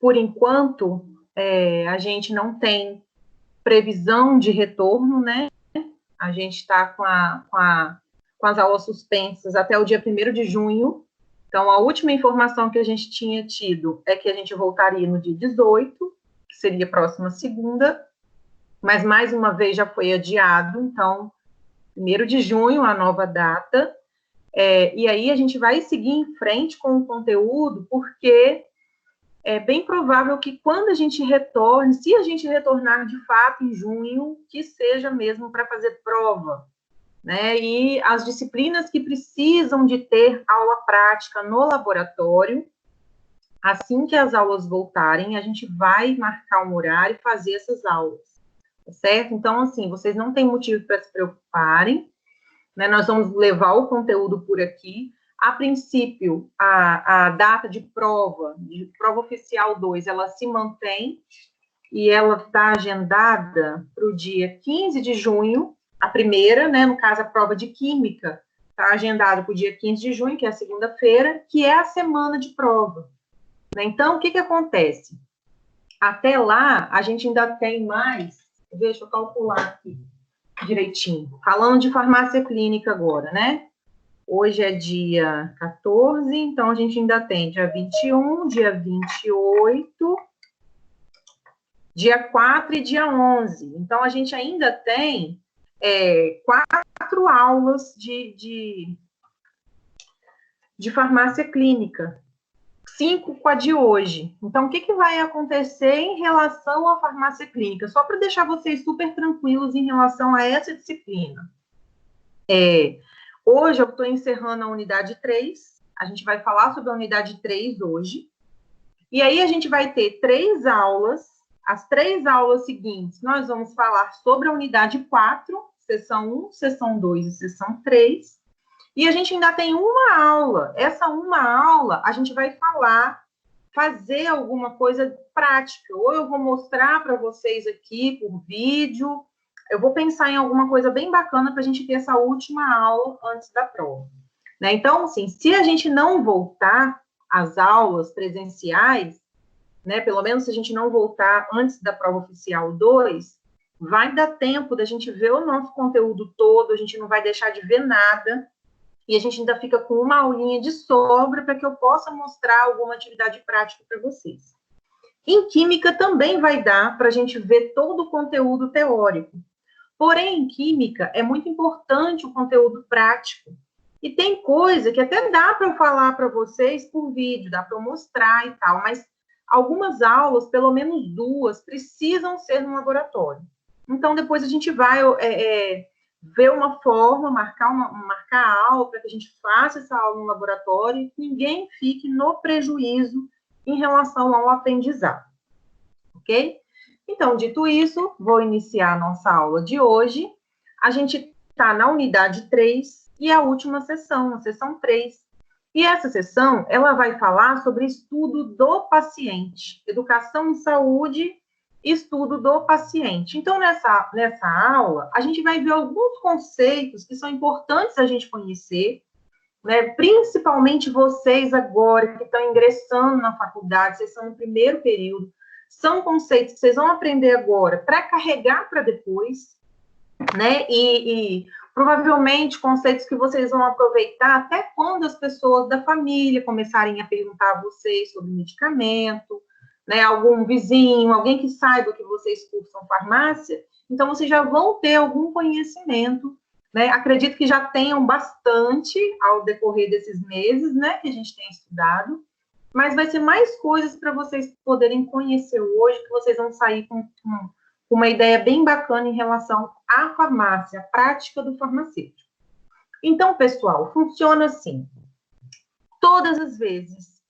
por enquanto, a gente não tem previsão de retorno, né? A gente está com as aulas suspensas até o dia 1º de junho. Então, a última informação que a gente tinha tido é que a gente voltaria no dia 18, que seria a próxima segunda, mas mais uma vez já foi adiado. Então, 1º de junho, a nova data. E aí a gente vai seguir em frente com o conteúdo, porque é bem provável que quando a gente retorne, se a gente retornar de fato em junho, que seja mesmo para fazer prova, né? E as disciplinas que precisam de ter aula prática no laboratório, assim que as aulas voltarem, a gente vai marcar um horário e fazer essas aulas, tá certo? Então, assim, vocês não têm motivo para se preocuparem, né? Nós vamos levar o conteúdo por aqui. A princípio, a data de prova oficial 2, ela se mantém, e ela está agendada para o dia 15 de junho, a primeira, né, no caso, a prova de Química, está agendada para o dia 15 de junho, que é a segunda-feira, que é a semana de prova. Né? Então, o que acontece? Até lá, a gente ainda tem mais, deixa eu calcular aqui direitinho, falando de farmácia clínica agora, né? Hoje é dia 14, então a gente ainda tem dia 21, dia 28, dia 4 e dia 11. Então, a gente ainda tem 4 aulas de farmácia clínica, 5 com a de hoje. Então, o que vai acontecer em relação à farmácia clínica? Só para deixar vocês super tranquilos em relação a essa disciplina. Hoje eu estou encerrando a unidade 3, a gente vai falar sobre a unidade 3 hoje, e aí a gente vai ter 3 aulas. As 3 aulas seguintes, nós vamos falar sobre a unidade 4, sessão 1, sessão 2 e sessão 3. E a gente ainda tem uma aula. Essa uma aula, a gente vai fazer alguma coisa prática. Ou eu vou mostrar para vocês aqui por vídeo. Eu vou pensar em alguma coisa bem bacana para a gente ter essa última aula antes da prova. Né? Então, assim, se a gente não voltar às aulas presenciais, né, pelo menos se a gente não voltar antes da prova oficial 2, vai dar tempo da gente ver o nosso conteúdo todo, a gente não vai deixar de ver nada, e a gente ainda fica com uma aulinha de sobra para que eu possa mostrar alguma atividade prática para vocês. Em Química também vai dar para a gente ver todo o conteúdo teórico. Porém, em Química é muito importante o conteúdo prático. E tem coisa que até dá para eu falar para vocês por vídeo, dá para eu mostrar e tal, mas algumas aulas, pelo menos 2, precisam ser no laboratório. Então, depois a gente vai ver uma forma, marcar a aula para que a gente faça essa aula no laboratório e ninguém fique no prejuízo em relação ao aprendizado. Ok? Então, dito isso, vou iniciar a nossa aula de hoje. A gente está na unidade 3 e a última sessão, a sessão 3. E essa sessão, ela vai falar sobre estudo do paciente, educação em saúde, estudo do paciente. Então, nessa aula, a gente vai ver alguns conceitos que são importantes a gente conhecer, né? Principalmente vocês agora que estão ingressando na faculdade, vocês estão no primeiro período, são conceitos que vocês vão aprender agora para carregar para depois, né? E provavelmente conceitos que vocês vão aproveitar até quando as pessoas da família começarem a perguntar a vocês sobre medicamento, né? Algum vizinho, alguém que saiba que vocês cursam farmácia, então vocês já vão ter algum conhecimento, né? Acredito que já tenham bastante ao decorrer desses meses, né? Que a gente tem estudado, mas vai ser mais coisas para vocês poderem conhecer hoje, que vocês vão sair com uma ideia bem bacana em relação à farmácia, à prática do farmacêutico. Então, pessoal, funciona assim. Todas as vezes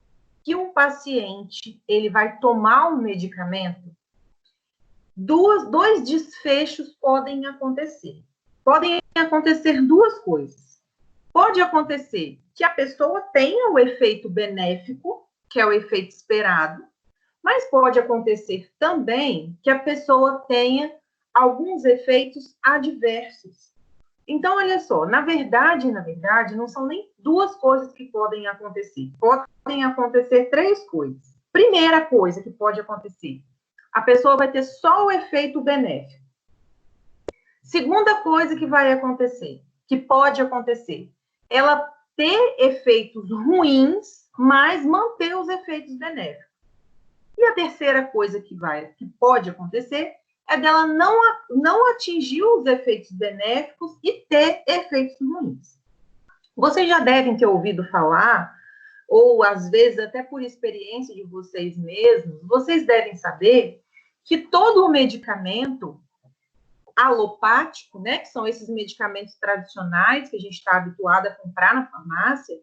que um paciente ele vai tomar um medicamento, dois desfechos podem acontecer. Podem acontecer 2 coisas. Pode acontecer que a pessoa tenha o efeito benéfico, que é o efeito esperado, mas pode acontecer também que a pessoa tenha alguns efeitos adversos. Então, olha só, na verdade, não são nem 2 coisas que podem acontecer. Podem acontecer 3 coisas. Primeira coisa que pode acontecer, a pessoa vai ter só o efeito benéfico. Segunda coisa que vai acontecer, que pode acontecer, ela ter efeitos ruins, mas manter os efeitos benéficos. E a terceira coisa que pode acontecer é dela não atingir os efeitos benéficos e ter efeitos ruins. Vocês já devem ter ouvido falar, ou às vezes até por experiência de vocês mesmos, vocês devem saber que todo o medicamento alopático, né, que são esses medicamentos tradicionais que a gente está habituado a comprar na farmácia,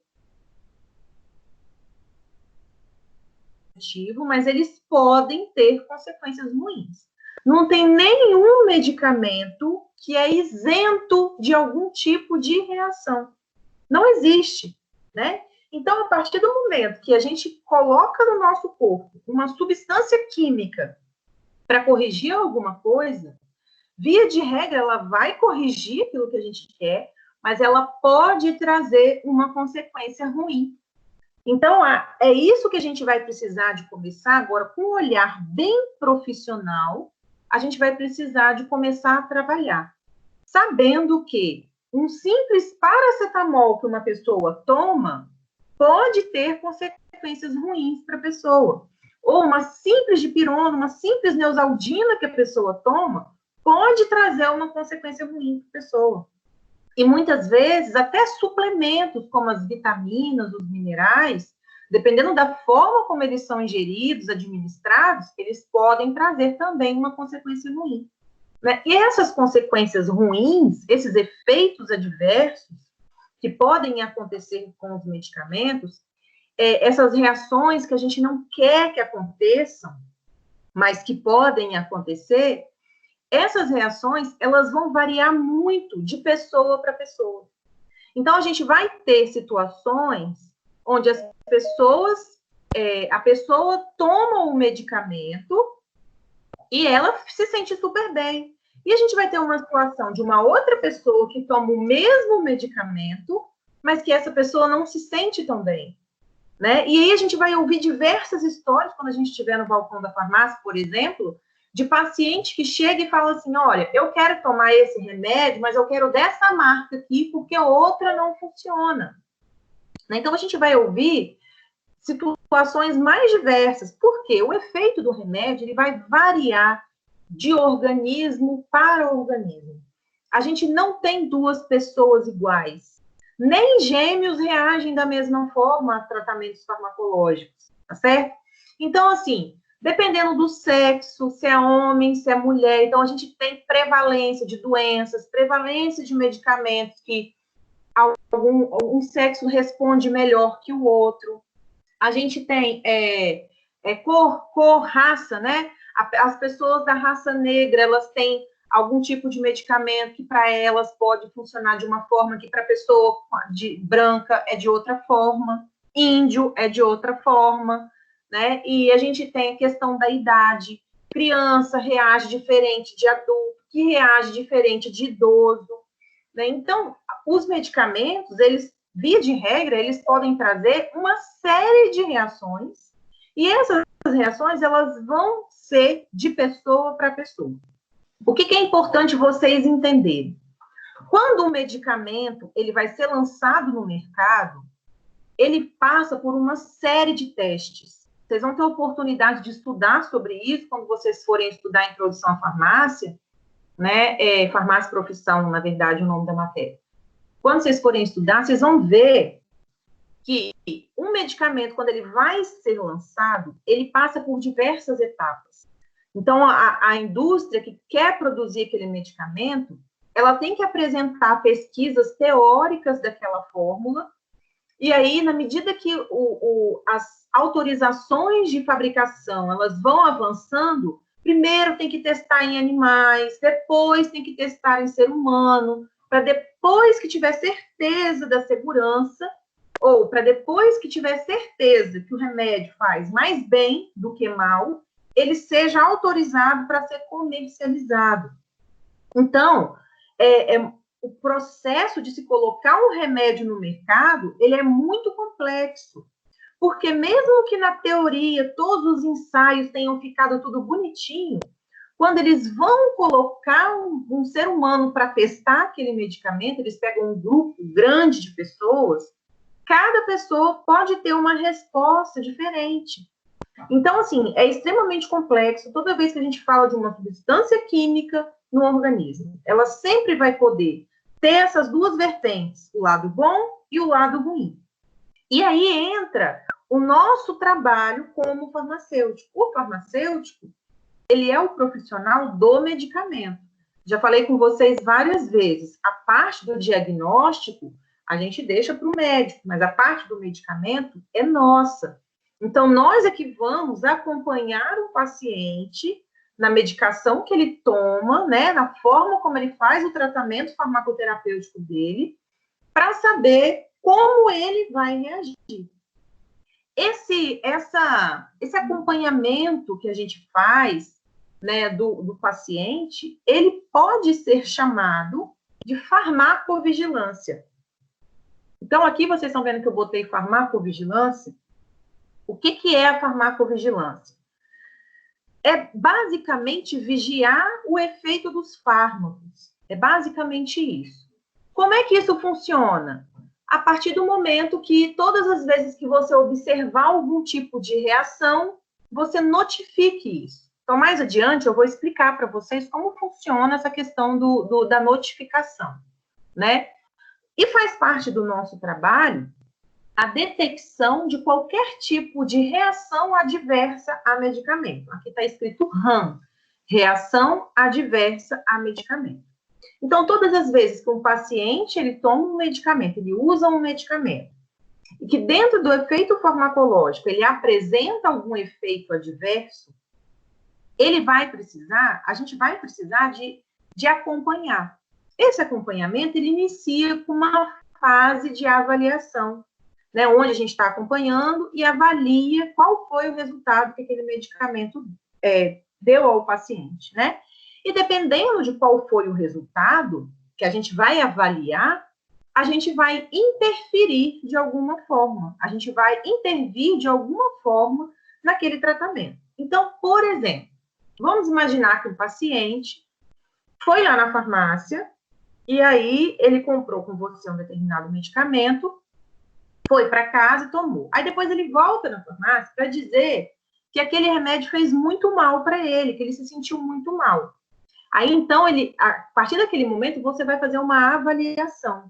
mas eles podem ter consequências ruins. Não tem nenhum medicamento que é isento de algum tipo de reação. Não existe, né? Então, a partir do momento que a gente coloca no nosso corpo uma substância química para corrigir alguma coisa, via de regra, ela vai corrigir aquilo que a gente quer, mas ela pode trazer uma consequência ruim. Então, é isso que a gente vai precisar de começar agora, com um olhar bem profissional, a gente vai precisar de começar a trabalhar, sabendo que um simples paracetamol que uma pessoa toma pode ter consequências ruins para a pessoa. Ou uma simples dipirona, uma simples neosaldina que a pessoa toma, pode trazer uma consequência ruim para a pessoa. E muitas vezes, até suplementos, como as vitaminas, os minerais, dependendo da forma como eles são ingeridos, administrados, eles podem trazer também uma consequência ruim. Né? E essas consequências ruins, esses efeitos adversos, que podem acontecer com os medicamentos, essas reações que a gente não quer que aconteçam, mas que podem acontecer, essas reações, elas vão variar muito de pessoa para pessoa. Então, a gente vai ter situações onde as pessoas, a pessoa toma o medicamento e ela se sente super bem. E a gente vai ter uma situação de uma outra pessoa que toma o mesmo medicamento, mas que essa pessoa não se sente tão bem. Né? E aí a gente vai ouvir diversas histórias, quando a gente estiver no balcão da farmácia, por exemplo, de paciente que chega e fala assim, olha, eu quero tomar esse remédio, mas eu quero dessa marca aqui, porque outra não funciona. Então, a gente vai ouvir situações mais diversas, porque o efeito do remédio ele vai variar de organismo para organismo. A gente não tem duas pessoas iguais. Nem gêmeos reagem da mesma forma a tratamentos farmacológicos, tá certo? Então, assim, dependendo do sexo, se é homem, se é mulher, então a gente tem prevalência de doenças, prevalência de medicamentos que um sexo responde melhor que o outro. A gente tem cor, raça, né? As pessoas da raça negra, elas têm algum tipo de medicamento que para elas pode funcionar de uma forma que para a pessoa branca é de outra forma, índio é de outra forma, né? E a gente tem a questão da idade, criança reage diferente de adulto, que reage diferente de idoso, né? Então, os medicamentos, eles, via de regra, eles podem trazer uma série de reações, e essas reações, elas vão ser de pessoa para pessoa. O que é importante vocês entenderem? Quando um medicamento ele vai ser lançado no mercado, ele passa por uma série de testes. Vocês vão ter oportunidade de estudar sobre isso quando vocês forem estudar a introdução à farmácia, né? Farmácia profissão, na verdade, o nome da matéria. Quando vocês forem estudar, vocês vão ver que um medicamento, quando ele vai ser lançado, ele passa por diversas etapas. Então, a indústria que quer produzir aquele medicamento, ela tem que apresentar pesquisas teóricas daquela fórmula, e aí, na medida que as autorizações de fabricação, elas vão avançando, primeiro tem que testar em animais, depois tem que testar em ser humano, para depois que tiver certeza da segurança, ou para depois que tiver certeza que o remédio faz mais bem do que mal, ele seja autorizado para ser comercializado. Então, o processo de se colocar um remédio no mercado, ele é muito complexo, Porque mesmo que na teoria todos os ensaios tenham ficado tudo bonitinho, quando eles vão colocar um ser humano para testar aquele medicamento, eles pegam um grupo grande de pessoas, cada pessoa pode ter uma resposta diferente. Então, assim, é extremamente complexo. Toda vez que a gente fala de uma substância química no organismo, ela sempre vai poder ter essas duas vertentes, o lado bom e o lado ruim. E aí entra o nosso trabalho como farmacêutico. O farmacêutico, ele é o profissional do medicamento. Já falei com vocês várias vezes, a parte do diagnóstico a gente deixa para o médico, mas a parte do medicamento é nossa. Então, nós é que vamos acompanhar o paciente na medicação que ele toma, né, na forma como ele faz o tratamento farmacoterapêutico dele, para saber como ele vai reagir. Esse acompanhamento que a gente faz, né, do paciente, ele pode ser chamado de farmacovigilância. Então, aqui vocês estão vendo que eu botei farmacovigilância. O que é a farmacovigilância? É basicamente vigiar o efeito dos fármacos. É basicamente isso. Como é que isso funciona? A partir do momento que todas as vezes que você observar algum tipo de reação, você notifique isso. Então, mais adiante, eu vou explicar para vocês como funciona essa questão da notificação, né? E faz parte do nosso trabalho a detecção de qualquer tipo de reação adversa a medicamento. Aqui está escrito RAM, reação adversa a medicamento. Então, todas as vezes que um paciente ele toma um medicamento, ele usa um medicamento, e que dentro do efeito farmacológico ele apresenta algum efeito adverso, a gente vai precisar de acompanhar. Esse acompanhamento, ele inicia com uma fase de avaliação, né, onde a gente está acompanhando e avalia qual foi o resultado que aquele medicamento deu ao paciente, né? E dependendo de qual foi o resultado que a gente vai avaliar, a gente vai interferir de alguma forma, a gente vai intervir de alguma forma naquele tratamento. Então, por exemplo, vamos imaginar que um paciente foi lá na farmácia e aí ele comprou com você um determinado medicamento, foi para casa e tomou. Aí depois ele volta na farmácia para dizer que aquele remédio fez muito mal para ele, que ele se sentiu muito mal. Aí, então, a partir daquele momento, você vai fazer uma avaliação.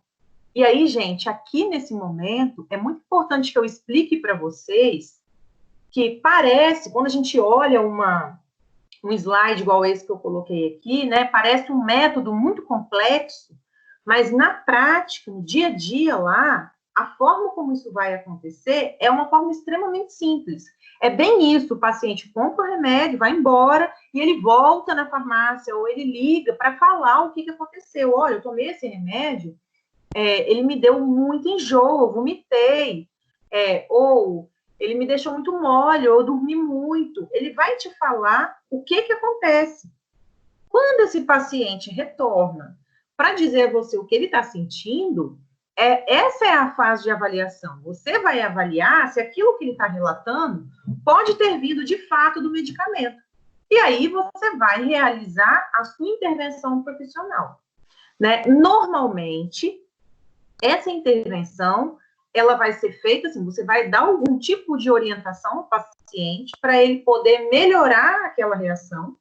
E aí, gente, aqui nesse momento, é muito importante que eu explique para vocês que parece, quando a gente olha um slide igual esse que eu coloquei aqui, né, parece um método muito complexo, mas na prática, no dia a dia lá, a forma como isso vai acontecer é uma forma extremamente simples. É bem isso, o paciente compra o remédio, vai embora, e ele volta na farmácia, ou ele liga para falar o que aconteceu. Olha, eu tomei esse remédio, ele me deu muito enjoo, eu vomitei, ou ele me deixou muito mole, ou eu dormi muito. Ele vai te falar o que acontece. Quando esse paciente retorna para dizer a você o que ele está sentindo, essa é a fase de avaliação. Você vai avaliar se aquilo que ele está relatando pode ter vindo de fato do medicamento. E aí você vai realizar a sua intervenção profissional, né? Normalmente, essa intervenção, ela vai ser feita assim, você vai dar algum tipo de orientação ao paciente para ele poder melhorar aquela reação.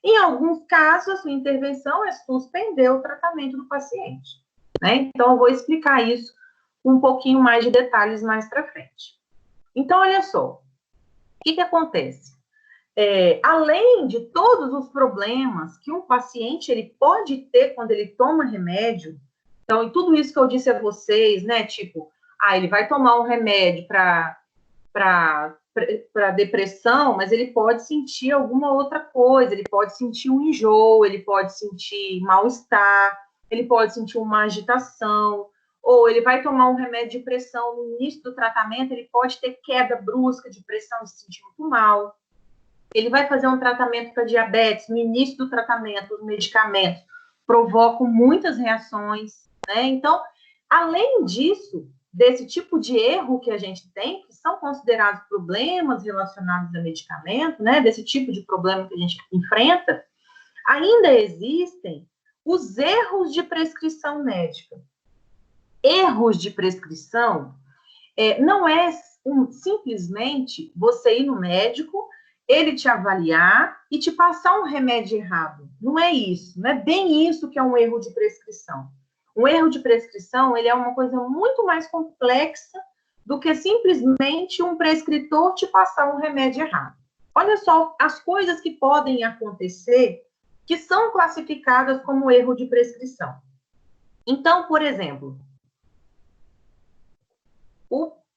Em alguns casos, a sua intervenção é suspender o tratamento do paciente, né? Então, eu vou explicar isso com um pouquinho mais de detalhes mais para frente. Então, olha só, o que acontece? Além de todos os problemas que um paciente ele pode ter quando ele toma remédio, então, e tudo isso que eu disse a vocês, né, tipo, ele vai tomar um remédio para depressão, mas ele pode sentir alguma outra coisa, ele pode sentir um enjoo, ele pode sentir mal-estar, ele pode sentir uma agitação, ou ele vai tomar um remédio de pressão no início do tratamento, ele pode ter queda brusca de pressão e se sentir muito mal. Ele vai fazer um tratamento para diabetes, no início do tratamento, os medicamentos provocam muitas reações, né? Então, além disso, desse tipo de erro que a gente tem, que são considerados problemas relacionados a medicamento, né, desse tipo de problema que a gente enfrenta, ainda existem os erros de prescrição médica. Erros de prescrição não é simplesmente você ir no médico, ele te avaliar e te passar um remédio errado. Não é isso, não é bem isso que é um erro de prescrição. Um erro de prescrição, ele é uma coisa muito mais complexa do que simplesmente um prescritor te passar um remédio errado. Olha só as coisas que podem acontecer que são classificadas como erro de prescrição. Então, por exemplo,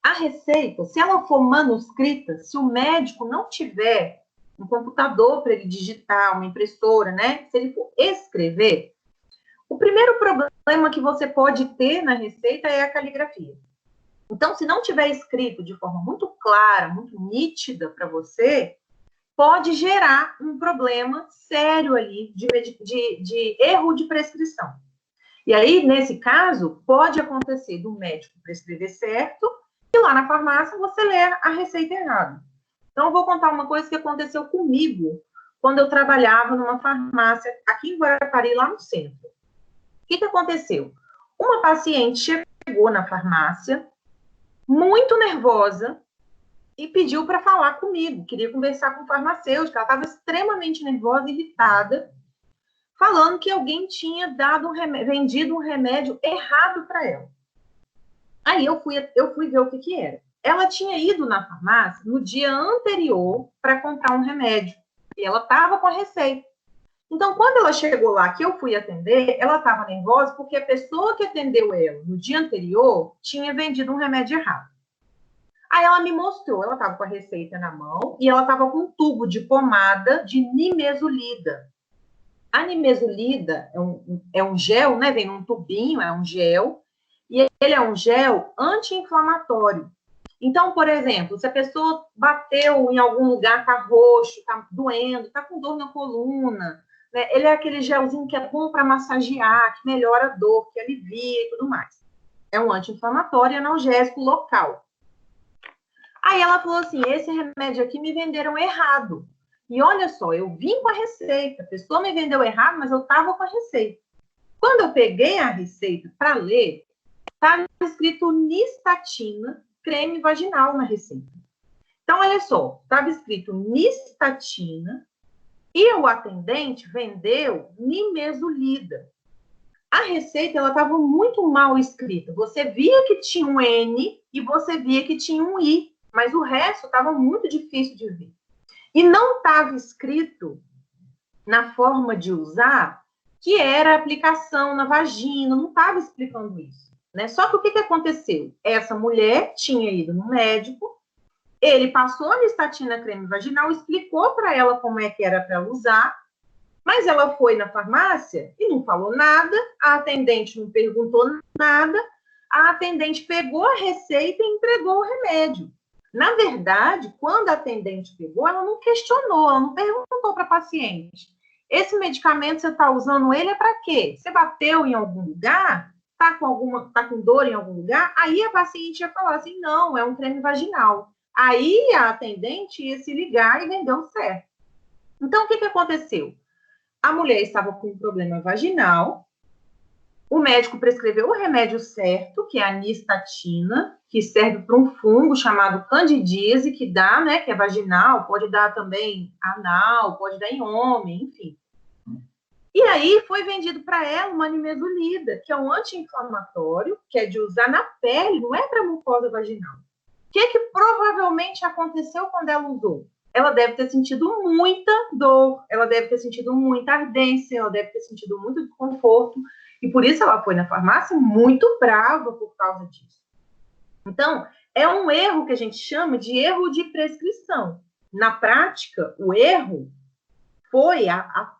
a receita, se ela for manuscrita, se o médico não tiver um computador para ele digitar, uma impressora, né? Se ele for escrever, o primeiro problema que você pode ter na receita é a caligrafia. Então, se não tiver escrito de forma muito clara, muito nítida para você, pode gerar um problema sério ali de erro de prescrição. E aí, nesse caso, pode acontecer do médico prescrever certo e lá na farmácia você ler a receita errada. Então, eu vou contar uma coisa que aconteceu comigo quando eu trabalhava numa farmácia aqui em Guarapari, lá no centro. O que aconteceu? Uma paciente chegou na farmácia muito nervosa e pediu para falar comigo, queria conversar com o farmacêutico, ela estava extremamente nervosa, irritada, falando que alguém tinha vendido um remédio errado para ela. Aí eu fui ver o que era. Ela tinha ido na farmácia no dia anterior para comprar um remédio. E ela estava com a receita. Então, quando ela chegou lá, que eu fui atender, ela estava nervosa porque a pessoa que atendeu ela no dia anterior tinha vendido um remédio errado. Aí ela me mostrou, ela estava com a receita na mão e ela estava com um tubo de pomada de nimesulida. A nimesulida é um gel, né? Vem num tubinho, é um gel, e ele é um gel anti-inflamatório. Então, por exemplo, se a pessoa bateu em algum lugar, tá roxo, tá doendo, tá com dor na coluna, né? Ele é aquele gelzinho que é bom para massagear, que melhora a dor, que alivia e tudo mais. É um anti-inflamatório e analgésico local. Aí ela falou assim, esse remédio aqui me venderam errado. E olha só, eu vim com a receita, a pessoa me vendeu errado, mas eu estava com a receita. Quando eu peguei a receita para ler, estava escrito Nystatina, creme vaginal na receita. Então, olha só, estava escrito Nystatina e o atendente vendeu nimesulida. A receita, ela estava muito mal escrita. Você via que tinha um N e você via que tinha um I, mas o resto estava muito difícil de ver. E não estava escrito na forma de usar que era aplicação na vagina, não estava explicando isso, né? Só que o que aconteceu? Essa mulher tinha ido no médico, ele passou a Nystatina creme vaginal, explicou para ela como é que era para ela usar, mas ela foi na farmácia e não falou nada, a atendente não perguntou nada, a atendente pegou a receita e entregou o remédio. Na verdade, quando a atendente pegou, ela não questionou, ela não perguntou para a paciente. Esse medicamento você está usando ele é para quê? Você bateu em algum lugar? Tá com dor em algum lugar? Aí a paciente ia falar assim, não, é um creme vaginal. Aí a atendente ia se ligar e vendeu certo. Então, o que aconteceu? A mulher estava com um problema vaginal, o médico prescreveu o remédio certo, que é a Nystatina, que serve para um fungo chamado candidíase, que dá, né, que é vaginal, pode dar também anal, pode dar em homem, enfim. E aí foi vendido para ela uma nimesulida, que é um anti-inflamatório, que é de usar na pele, não é para mucosa vaginal. O que provavelmente aconteceu quando ela usou? Ela deve ter sentido muita dor, ela deve ter sentido muita ardência, ela deve ter sentido muito desconforto, e por isso ela foi na farmácia muito brava por causa disso. Então, é um erro que a gente chama de erro de prescrição. Na prática, o erro foi a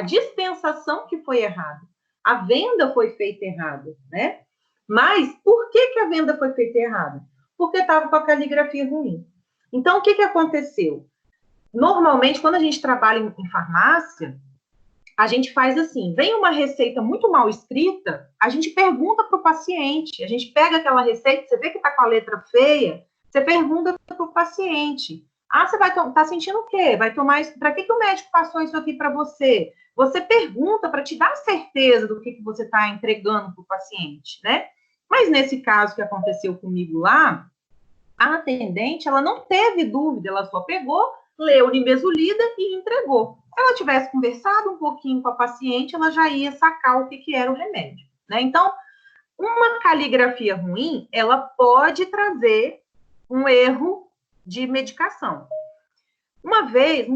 dispensação que foi errada. A venda foi feita errada, né? Mas por que a venda foi feita errada? Porque estava com a caligrafia ruim. Então, o que aconteceu? Normalmente, quando a gente trabalha em farmácia, a gente faz assim, vem uma receita muito mal escrita, a gente pergunta para o paciente, a gente pega aquela receita, você vê que está com a letra feia, você pergunta para o paciente, você vai tá sentindo o quê? Vai tomar isso? Para que o médico passou isso aqui para você? Você pergunta para te dar certeza do que você está entregando para o paciente, né? Mas nesse caso que aconteceu comigo lá, a atendente, ela não teve dúvida, ela só pegou, leu nimesulida e entregou. Se ela tivesse conversado um pouquinho com a paciente, ela já ia sacar o que era o remédio, né? Então, uma caligrafia ruim, ela pode trazer um erro de medicação. Uma vez,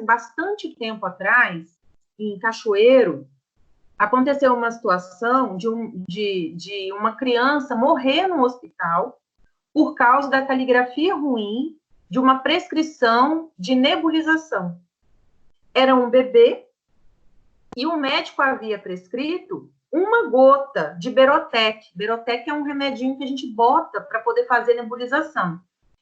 bastante tempo atrás, em Cachoeiro, aconteceu uma situação de uma criança morrer no hospital por causa da caligrafia ruim de uma prescrição de nebulização. Era um bebê e o médico havia prescrito uma gota de Berotec. Berotec é um remedinho que a gente bota para poder fazer nebulização.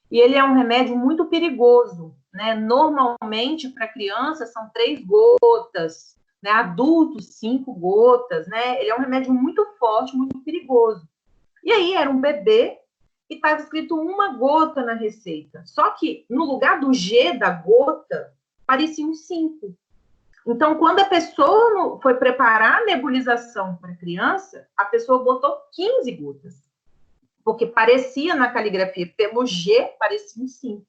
E ele é um remédio muito perigoso, né? Normalmente, para crianças, são 3 gotas, né? Adultos, 5 gotas, né? Ele é um remédio muito forte, muito perigoso. E aí, era um bebê e estava escrito uma gota na receita. Só que, no lugar do G da gota, parecia um 5. Então, quando a pessoa foi preparar a nebulização para a criança, a pessoa botou 15 gotas. Porque parecia na caligrafia, pelo G, parecia um 5.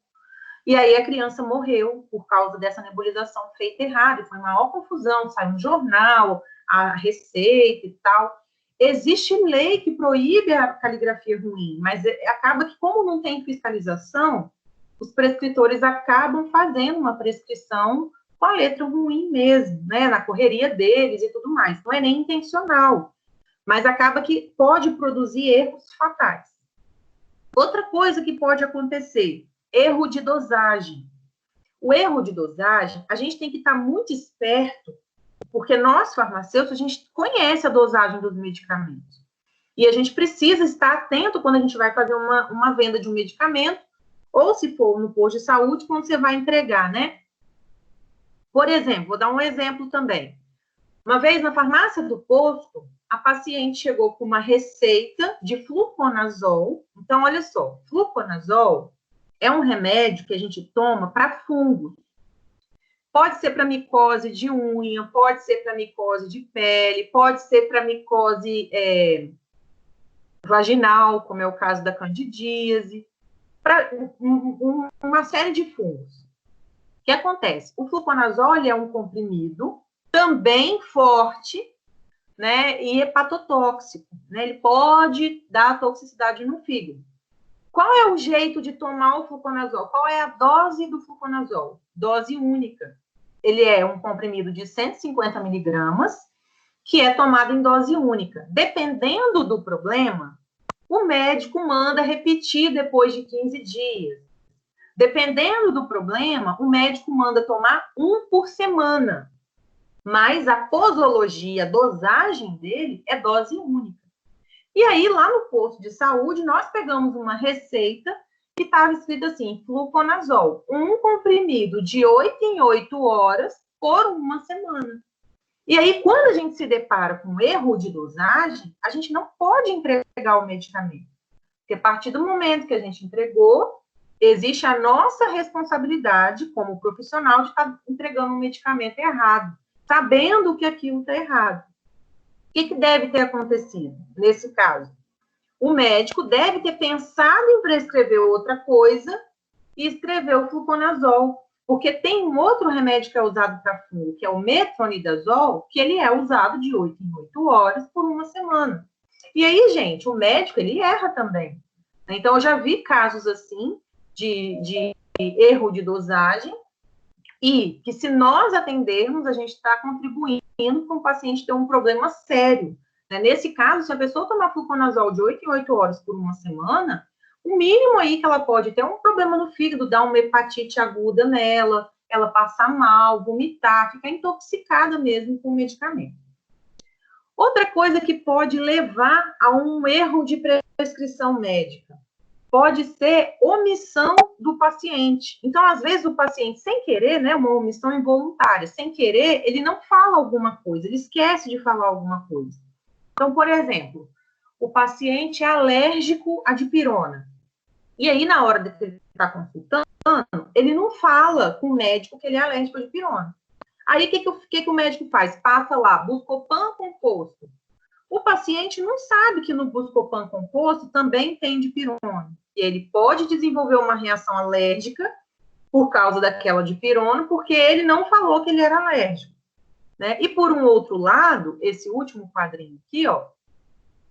E aí a criança morreu por causa dessa nebulização feita errada. Foi uma maior confusão, saiu no jornal, a receita e tal. Existe lei que proíbe a caligrafia ruim, mas acaba que, como não tem fiscalização, os prescritores acabam fazendo uma prescrição com a letra ruim mesmo, né? Na correria deles e tudo mais. Não é nem intencional, mas acaba que pode produzir erros fatais. Outra coisa que pode acontecer, erro de dosagem. O erro de dosagem, a gente tem que estar muito esperto, porque nós, farmacêuticos, a gente conhece a dosagem dos medicamentos. E a gente precisa estar atento quando a gente vai fazer uma venda de um medicamento, ou se for no posto de saúde, quando você vai entregar, né? Por exemplo, vou dar um exemplo também. Uma vez na farmácia do posto, a paciente chegou com uma receita de fluconazol. Então, olha só, fluconazol é um remédio que a gente toma para fungo. Pode ser para micose de unha, pode ser para micose de pele, pode ser para micose vaginal, como é o caso da candidíase, para uma série de fungos. O que acontece? O fluconazol é um comprimido também forte, né, e hepatotóxico, né? Ele pode dar toxicidade no fígado. Qual é o jeito de tomar o fluconazol? Qual é a dose do fluconazol? Dose única. Ele é um comprimido de 150 miligramas, que é tomado em dose única. Dependendo do problema, o médico manda repetir depois de 15 dias. Dependendo do problema, o médico manda tomar 1 por semana. Mas a posologia, a dosagem dele é dose única. E aí, lá no posto de saúde, nós pegamos uma receita que estava escrito assim, fluconazol, um comprimido de 8 em 8 horas por uma semana. E aí, quando a gente se depara com um erro de dosagem, a gente não pode entregar o medicamento. Porque a partir do momento que a gente entregou, existe a nossa responsabilidade como profissional de estar entregando um medicamento errado, sabendo que aquilo está errado. O que deve ter acontecido nesse caso? O médico deve ter pensado em prescrever outra coisa e escreveu o fluconazol, porque tem um outro remédio que é usado para fungo, que é o metronidazol, que ele é usado de 8 em 8 horas por uma semana. E aí, gente, o médico, ele erra também. Então, eu já vi casos assim, de erro de dosagem, e que se nós atendermos, a gente está contribuindo para o paciente ter um problema sério. Né? Nesse caso, se a pessoa tomar fluconazol de 8 em 8 horas por uma semana, o mínimo aí que ela pode ter é um problema no fígado, dar uma hepatite aguda nela, ela passar mal, vomitar, ficar intoxicada mesmo com o medicamento. Outra coisa que pode levar a um erro de prescrição médica, pode ser omissão do paciente. Então, às vezes, o paciente, sem querer, né, uma omissão involuntária, sem querer, ele não fala alguma coisa, ele esquece de falar alguma coisa. Então, por exemplo, o paciente é alérgico à dipirona. E aí, na hora de ele estar consultando, ele não fala com o médico que ele é alérgico à dipirona. Aí, o que o médico faz? Passa lá, Buscopan composto. O paciente não sabe que no Buscopan composto também tem dipirona. E ele pode desenvolver uma reação alérgica por causa daquela dipirona, porque ele não falou que ele era alérgico. Né? E, por um outro lado, esse último quadrinho aqui, ó,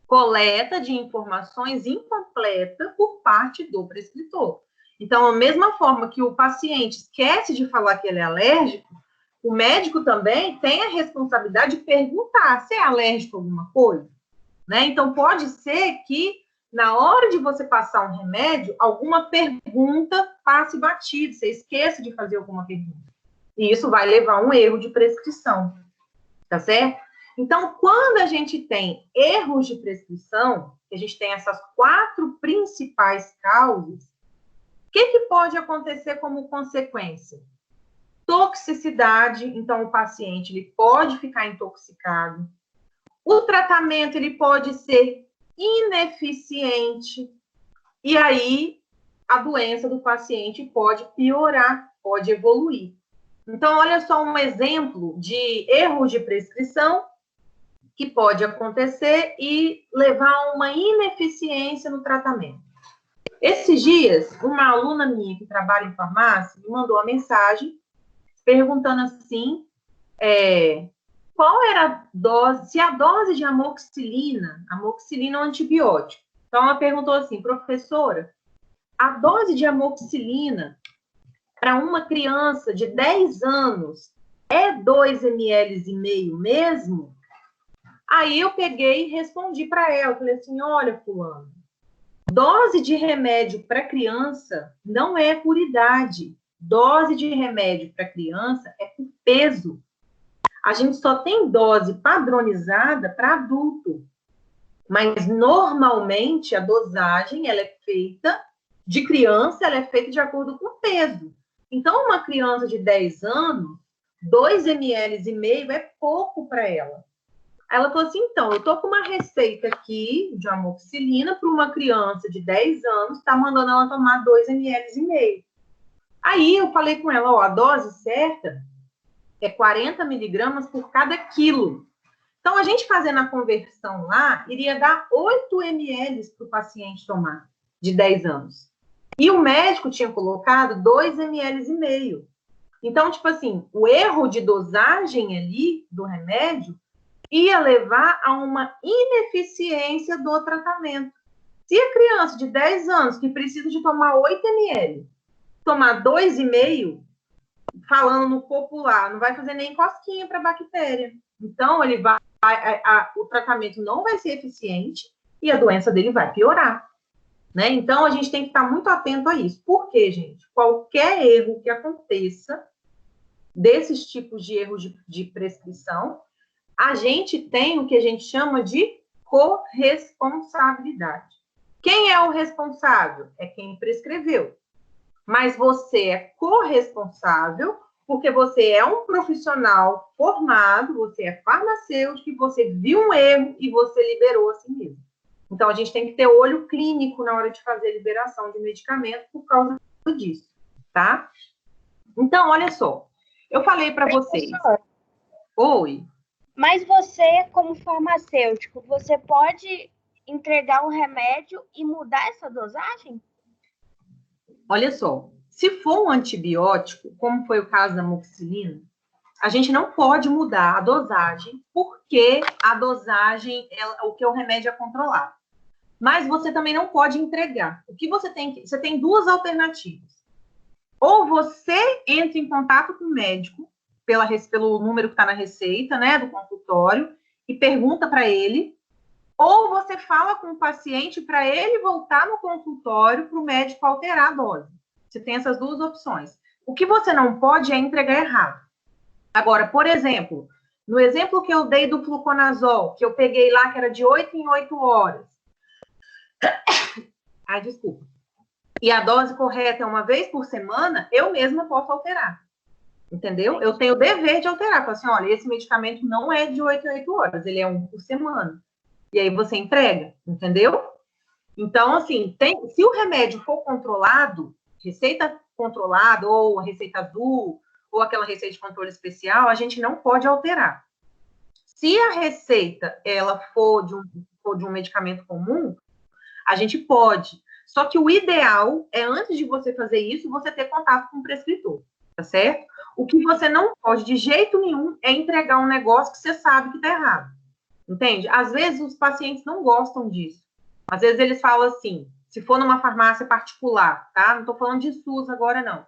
coleta de informações incompleta por parte do prescritor. Então, da mesma forma que o paciente esquece de falar que ele é alérgico, o médico também tem a responsabilidade de perguntar se é alérgico a alguma coisa, né? Então, pode ser que, na hora de você passar um remédio, alguma pergunta passe batido, você esqueça de fazer alguma pergunta. E isso vai levar a um erro de prescrição, tá certo? Então, quando a gente tem erros de prescrição, a gente tem essas 4 principais causas, o que pode acontecer como consequência? Toxicidade, então o paciente ele pode ficar intoxicado. O tratamento ele pode ser ineficiente e aí a doença do paciente pode piorar, pode evoluir. Então, olha só um exemplo de erro de prescrição que pode acontecer e levar a uma ineficiência no tratamento. Esses dias, uma aluna minha que trabalha em farmácia me mandou uma mensagem perguntando assim, qual era a dose, se a dose de amoxicilina é um antibiótico. Então, ela perguntou assim, professora, a dose de amoxicilina para uma criança de 10 anos é 2,5 ml mesmo? Aí eu peguei e respondi para ela, falei assim, olha, fulano, dose de remédio para criança não é por idade. Dose de remédio para criança é por peso. A gente só tem dose padronizada para adulto. Mas, normalmente, a dosagem ela é feita de criança, ela é feita de acordo com o peso. Então, uma criança de 10 anos, 2,5 ml é pouco para ela. Ela falou assim, então, eu tô com uma receita aqui de amoxicilina para uma criança de 10 anos, tá mandando ela tomar 2,5 ml. Aí eu falei com ela, ó, a dose certa é 40 miligramas por cada quilo. Então, a gente fazendo a conversão lá, iria dar 8 ml para o paciente tomar, de 10 anos. E o médico tinha colocado 2,5 ml. Então, tipo assim, o erro de dosagem ali do remédio ia levar a uma ineficiência do tratamento. Se a criança de 10 anos, que precisa de tomar 8 ml, tomar 2,5, falando no popular, não vai fazer nem cosquinha para a bactéria. Então, ele vai, o tratamento não vai ser eficiente e a doença dele vai piorar. Né? Então, a gente tem que estar muito atento a isso. Por quê, gente? Qualquer erro que aconteça, desses tipos de erros de prescrição, a gente tem o que a gente chama de corresponsabilidade. Quem é o responsável? É quem prescreveu. Mas você é corresponsável porque você é um profissional formado, você é farmacêutico, e você viu um erro e você liberou a si mesmo. Então, a gente tem que ter olho clínico na hora de fazer a liberação de medicamento por causa disso, tá? Então, olha só, eu falei para vocês. Oi. Mas você, como farmacêutico, você pode entregar um remédio e mudar essa dosagem? Olha só, se for um antibiótico, como foi o caso da amoxicilina, a gente não pode mudar a dosagem, porque a dosagem, o que o remédio é controlado. Mas você também não pode entregar. O que você tem? Você tem 2 alternativas. Ou você entra em contato com o médico, pelo número que está na receita, né, do consultório, e pergunta para ele, ou você fala com o paciente para ele voltar no consultório para o médico alterar a dose. Você tem essas 2 opções. O que você não pode é entregar errado. Agora, por exemplo, no exemplo que eu dei do fluconazol, que eu peguei lá, que era de 8 em 8 horas. Ai, desculpa. e a dose correta é uma vez por semana, eu mesma posso alterar. Entendeu? Eu tenho o dever de alterar. Falar assim, olha, esse medicamento não é de 8 em 8 horas, ele é um por semana. E aí você entrega, entendeu? Então, assim, se o remédio for controlado, receita controlada, ou receita azul, ou aquela receita de controle especial, a gente não pode alterar. Se a receita ela for de um medicamento comum, a gente pode. Só que o ideal é, antes de você fazer isso, você ter contato com o prescritor, tá certo? O que você não pode, de jeito nenhum, é entregar um negócio que você sabe que tá errado. Entende? Às vezes os pacientes não gostam disso. Às vezes eles falam assim, se for numa farmácia particular, tá? Não estou falando de SUS agora, não.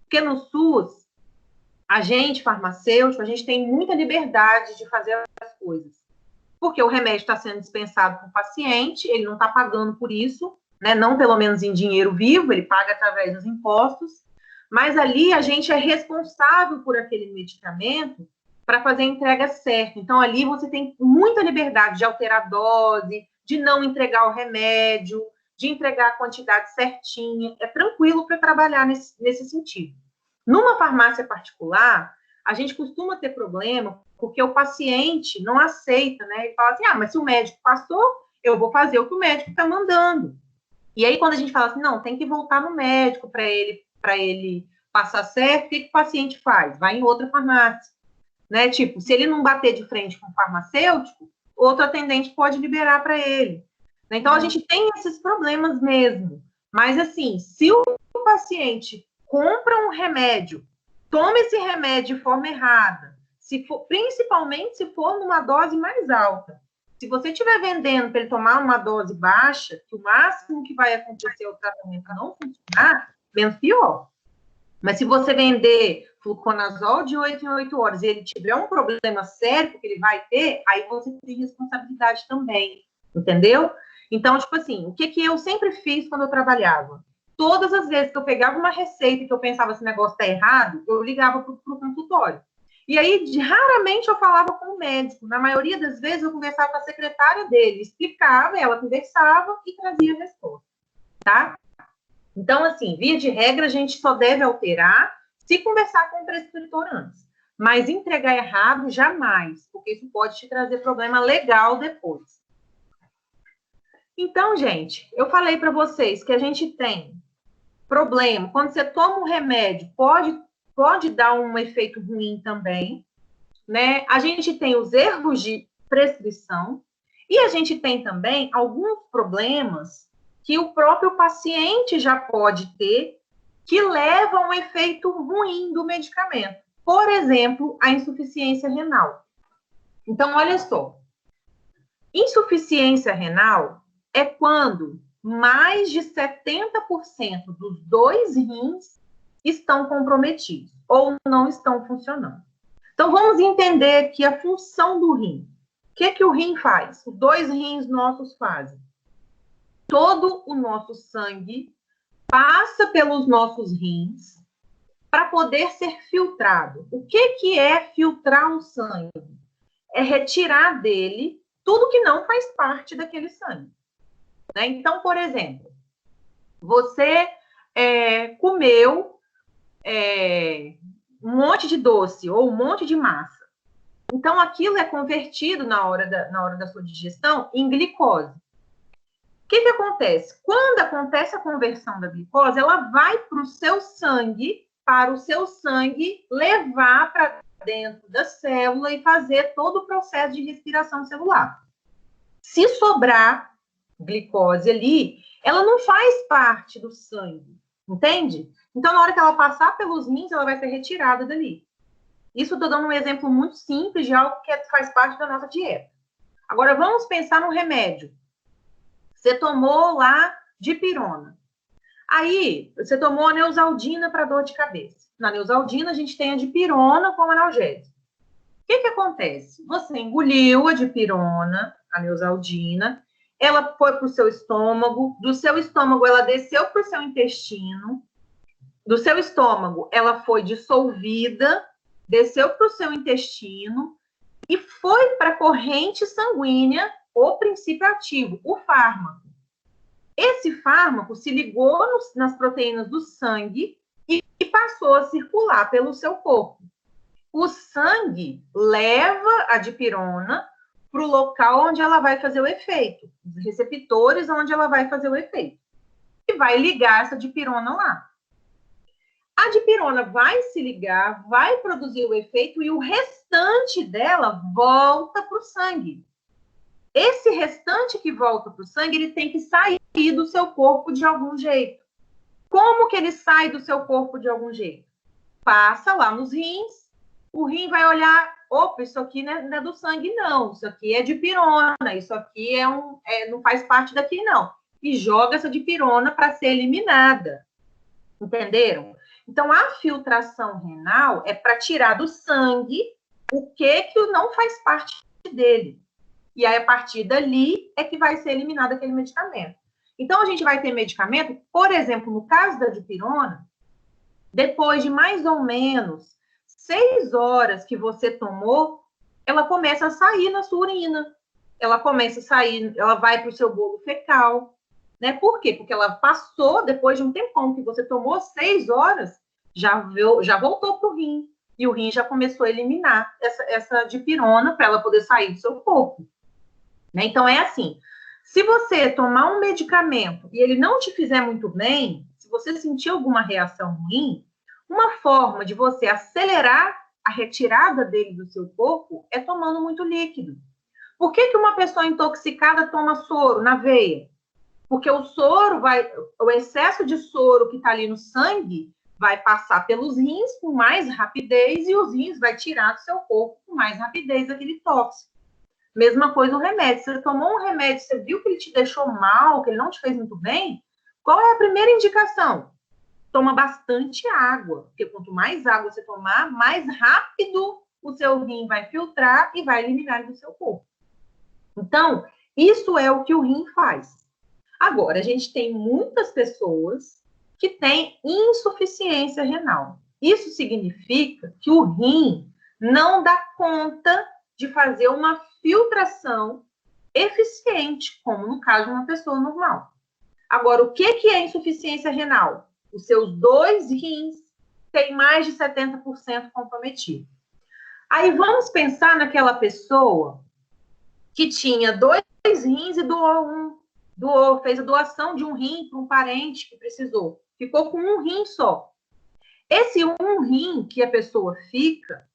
Porque no SUS, a gente, farmacêutico, a gente tem muita liberdade de fazer as coisas. Porque o remédio está sendo dispensado para o paciente, ele não está pagando por isso, né? Não pelo menos em dinheiro vivo, ele paga através dos impostos. Mas ali a gente é responsável por aquele medicamento para fazer a entrega certa. Então, ali você tem muita liberdade de alterar a dose, de não entregar o remédio, de entregar a quantidade certinha. É tranquilo para trabalhar nesse sentido. Numa farmácia particular, a gente costuma ter problema porque o paciente não aceita, né? Ele fala assim, mas se o médico passou, eu vou fazer o que o médico está mandando. E aí, quando a gente fala assim, não, tem que voltar no médico para ele passar certo, o que o paciente faz? Vai em outra farmácia. Né? Tipo, se ele não bater de frente com o farmacêutico, outro atendente pode liberar para ele. Então, a gente tem esses problemas mesmo. Mas, assim, se o paciente compra um remédio, toma esse remédio de forma errada, principalmente se for numa dose mais alta. Se você estiver vendendo para ele tomar uma dose baixa, que o máximo que vai acontecer é o tratamento não funcionar, menos pior. Mas se você vender fluconazol de 8 em 8 horas e ele tiver um problema sério, que ele vai ter, aí você tem responsabilidade também, entendeu? Então, tipo assim, o que eu sempre fiz quando eu trabalhava? Todas as vezes que eu pegava uma receita que eu pensava esse negócio tá errado, eu ligava para o consultório. E aí, raramente eu falava com o médico. Na maioria das vezes, eu conversava com a secretária dele, explicava, ela conversava e trazia a resposta, tá? Então, assim, via de regra, a gente só deve alterar se conversar com o prescritor antes. Mas entregar errado, jamais, porque isso pode te trazer problema legal depois. Então, gente, eu falei para vocês que a gente tem problema. Quando você toma um remédio, pode dar um efeito ruim também, né? A gente tem os erros de prescrição e a gente tem também alguns problemas que o próprio paciente já pode ter, que levam a um efeito ruim do medicamento. Por exemplo, a insuficiência renal. Então, olha só. Insuficiência renal é quando mais de 70% dos 2 rins estão comprometidos ou não estão funcionando. Então, vamos entender aqui a função do rim. O que o rim faz? Os 2 rins nossos fazem. Todo o nosso sangue passa pelos nossos rins para poder ser filtrado. O que é filtrar um sangue? É retirar dele tudo que não faz parte daquele sangue. Né? Então, por exemplo, você comeu um monte de doce ou um monte de massa. Então, aquilo é convertido na hora da sua digestão em glicose. O que acontece? Quando acontece a conversão da glicose, ela vai para o seu sangue levar para dentro da célula e fazer todo o processo de respiração celular. Se sobrar glicose ali, ela não faz parte do sangue, entende? Então, na hora que ela passar pelos rins, ela vai ser retirada dali. Isso eu estou dando um exemplo muito simples de algo que faz parte da nossa dieta. Agora, vamos pensar no remédio. Você tomou lá dipirona. Aí, você tomou a Neosaldina para dor de cabeça. Na Neosaldina, a gente tem a dipirona como analgésico. O que acontece? Você engoliu a dipirona, a Neosaldina, ela foi para o seu estômago, do seu estômago ela desceu para o seu intestino, do seu estômago ela foi dissolvida, desceu para o seu intestino e foi para a corrente sanguínea o princípio ativo, o fármaco. esse fármaco se ligou nas proteínas do sangue e passou a circular pelo seu corpo. O sangue leva a dipirona para o local onde ela vai fazer o efeito, os receptores onde ela vai fazer o efeito, e vai ligar essa dipirona lá. A dipirona vai se ligar, vai produzir o efeito e o restante dela volta para o sangue. Esse restante que volta para o sangue, ele tem que sair do seu corpo de algum jeito. Como que ele sai do seu corpo de algum jeito? Passa lá nos rins, o rim vai olhar, opa, isso aqui não é do sangue, não. Isso aqui é dipirona, isso aqui não faz parte daqui, não. E joga essa dipirona para ser eliminada. Entenderam? Então, a filtração renal é para tirar do sangue o que não faz parte dele. E aí, a partir dali, é que vai ser eliminado aquele medicamento. Então, a gente vai ter medicamento, por exemplo, no caso da dipirona, depois de mais ou menos 6 horas que você tomou, ela começa a sair na sua urina. Ela começa a sair, ela vai para o seu bolo fecal. Né? Por quê? Porque ela passou, depois de um tempão que você tomou, 6 horas, já voltou para o rim. E o rim já começou a eliminar essa dipirona para ela poder sair do seu corpo. Né? Então, é assim, se você tomar um medicamento e ele não te fizer muito bem, se você sentir alguma reação ruim, uma forma de você acelerar a retirada dele do seu corpo é tomando muito líquido. Por que uma pessoa intoxicada toma soro na veia? Porque o excesso de soro que está ali no sangue vai passar pelos rins com mais rapidez e os rins vai tirar do seu corpo com mais rapidez aquele tóxico. Mesma coisa o remédio. Você tomou um remédio, você viu que ele te deixou mal, que ele não te fez muito bem, qual é a primeira indicação? Toma bastante água, porque quanto mais água você tomar, mais rápido o seu rim vai filtrar e vai eliminar do seu corpo. Então, isso é o que o rim faz. Agora, a gente tem muitas pessoas que têm insuficiência renal. Isso significa que o rim não dá conta de fazer uma filtração eficiente, como no caso de uma pessoa normal. Agora, o que é insuficiência renal? Os seus 2 rins têm mais de 70% comprometido. Aí vamos pensar naquela pessoa que tinha 2 rins e fez a doação de um rim para um parente que precisou. Ficou com um rim só. Esse um rim que a pessoa fica,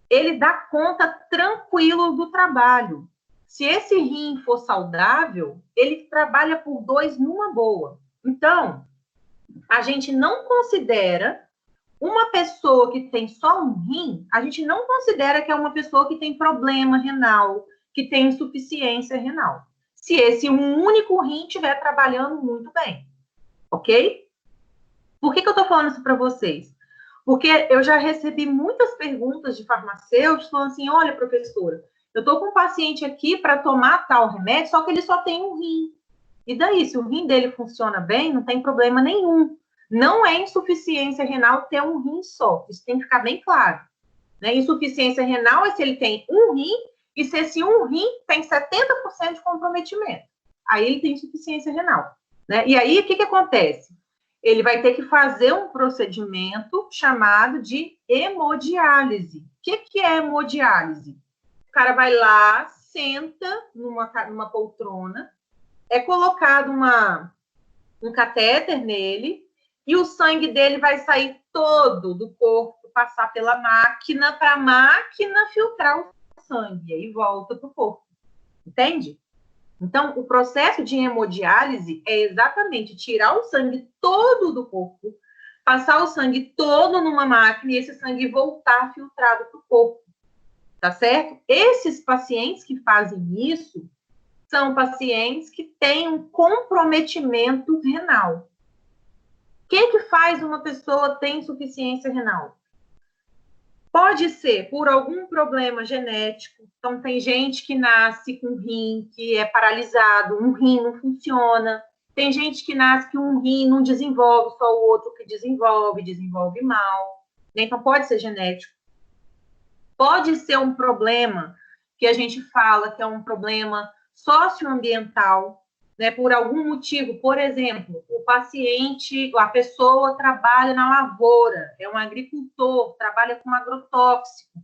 ele dá conta tranquilo do trabalho. Se esse rim for saudável, ele trabalha por 2 numa boa. Então, a gente não considera uma pessoa que tem só um rim, a gente não considera que é uma pessoa que tem problema renal, que tem insuficiência renal. Se esse único rim estiver trabalhando muito bem, ok? Por que eu estou falando isso para vocês? Porque eu já recebi muitas perguntas de farmacêuticos falando assim, olha, professora, eu estou com um paciente aqui para tomar tal remédio, só que ele só tem um rim. E daí, se o rim dele funciona bem, não tem problema nenhum. Não é insuficiência renal ter um rim só. Isso tem que ficar bem claro. Né? Insuficiência renal é se ele tem um rim e se esse um rim tem 70% de comprometimento. Aí ele tem insuficiência renal. Né? E aí, o que acontece? Ele vai ter que fazer um procedimento chamado de hemodiálise. O que é hemodiálise? O cara vai lá, senta numa poltrona, é colocado um catéter nele e o sangue dele vai sair todo do corpo, passar pela máquina, para a máquina filtrar o sangue, e aí volta para o corpo. Entende? Então, o processo de hemodiálise é exatamente tirar o sangue todo do corpo, passar o sangue todo numa máquina e esse sangue voltar filtrado para o corpo. Tá certo? Esses pacientes que fazem isso são pacientes que têm um comprometimento renal. O que faz uma pessoa ter insuficiência renal? Pode ser por algum problema genético. Então, tem gente que nasce com um rim que é paralisado, um rim não funciona. Tem gente que nasce que um rim não desenvolve, só o outro que desenvolve mal. Então, pode ser genético. Pode ser um problema que a gente fala que é um problema socioambiental. né, por algum motivo, por exemplo, o paciente, a pessoa trabalha na lavoura, é um agricultor, trabalha com agrotóxico,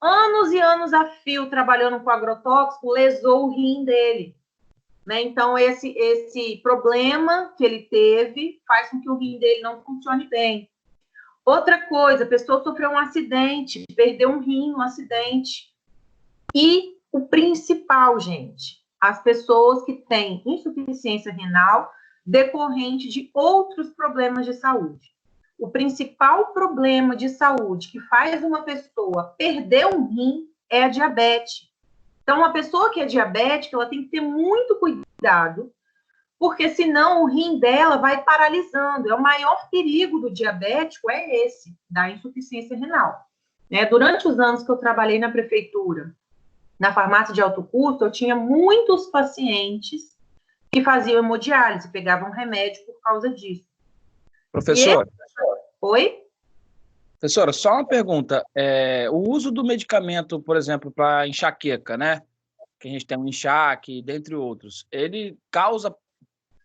anos e anos a fio trabalhando com agrotóxico, lesou o rim dele, né? Então, esse problema que ele teve faz com que o rim dele não funcione bem. Outra coisa, a pessoa sofreu um acidente, perdeu um rim no acidente. E o principal, gente, as pessoas que têm insuficiência renal decorrente de outros problemas de saúde. O principal problema de saúde que faz uma pessoa perder um rim é a diabetes. Então, uma pessoa que é diabética, ela tem que ter muito cuidado, porque senão o rim dela vai paralisando. É o maior perigo do diabético, é esse, da insuficiência renal. Né? Durante os anos que eu trabalhei na prefeitura, na farmácia de alto custo, eu tinha muitos pacientes que faziam hemodiálise, pegavam remédio por causa disso. Professora? Oi? Professora, só uma pergunta. O uso do medicamento, por exemplo, para enxaqueca, né? Que a gente tem um enxaque, dentre outros, ele causa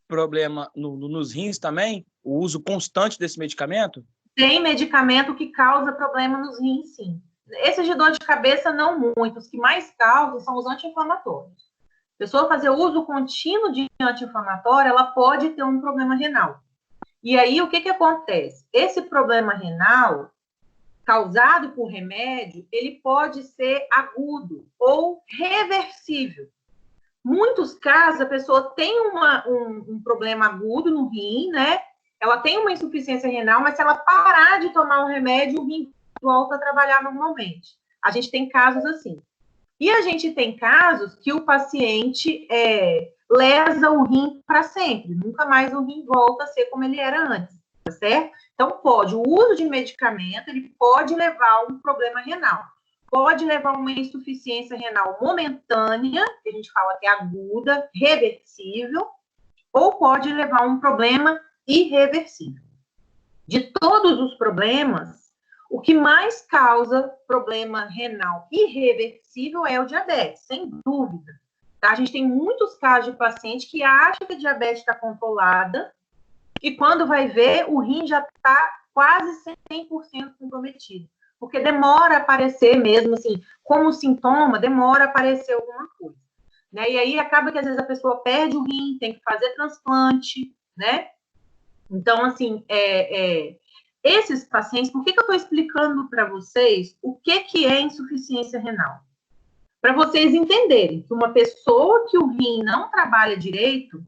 problema nos rins também? O uso constante desse medicamento? Tem medicamento que causa problema nos rins, sim. Esses de dor de cabeça, não muito. Os que mais causam são os anti-inflamatórios. A pessoa fazer uso contínuo de anti-inflamatório, ela pode ter um problema renal. E aí, o que acontece? Esse problema renal, causado por remédio, ele pode ser agudo ou reversível. Muitos casos, a pessoa tem um problema agudo no rim, né? Ela tem uma insuficiência renal, mas se ela parar de tomar um remédio, o rim volta a trabalhar normalmente. A gente tem casos assim. E a gente tem casos que o paciente lesa o rim para sempre. Nunca mais o rim volta a ser como ele era antes, tá certo? Então, o uso de medicamento, ele pode levar a um problema renal. Pode levar a uma insuficiência renal momentânea, que a gente fala que é aguda, reversível, ou pode levar a um problema irreversível. De todos os problemas, o que mais causa problema renal irreversível é o diabetes, sem dúvida. Tá? A gente tem muitos casos de paciente que acha que a diabetes está controlada e quando vai ver, o rim já está quase 100% comprometido. Porque demora a aparecer mesmo, assim, como sintoma, demora a aparecer alguma coisa. Né? E aí acaba que às vezes a pessoa perde o rim, tem que fazer transplante, né? Então, assim, esses pacientes, por que eu estou explicando para vocês o que é insuficiência renal? Para vocês entenderem que uma pessoa que o rim não trabalha direito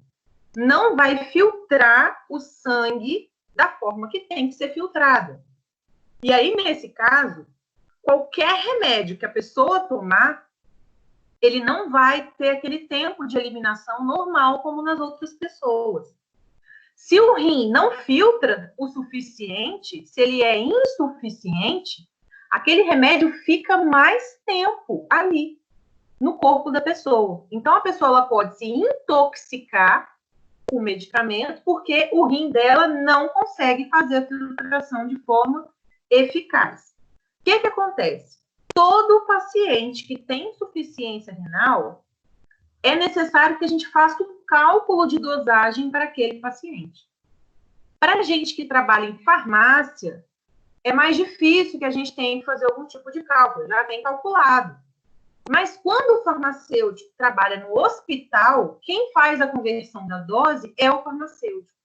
não vai filtrar o sangue da forma que tem que ser filtrada. E aí, nesse caso, qualquer remédio que a pessoa tomar, ele não vai ter aquele tempo de eliminação normal como nas outras pessoas. Se o rim não filtra o suficiente, se ele é insuficiente, aquele remédio fica mais tempo ali no corpo da pessoa. Então, a pessoa ela pode se intoxicar com o medicamento porque o rim dela não consegue fazer a filtração de forma eficaz. O que acontece? Todo paciente que tem insuficiência renal, é necessário que a gente faça um cálculo de dosagem para aquele paciente. Para a gente que trabalha em farmácia, é mais difícil que a gente tenha que fazer algum tipo de cálculo, já vem calculado. Mas quando o farmacêutico trabalha no hospital, quem faz a conversão da dose é o farmacêutico.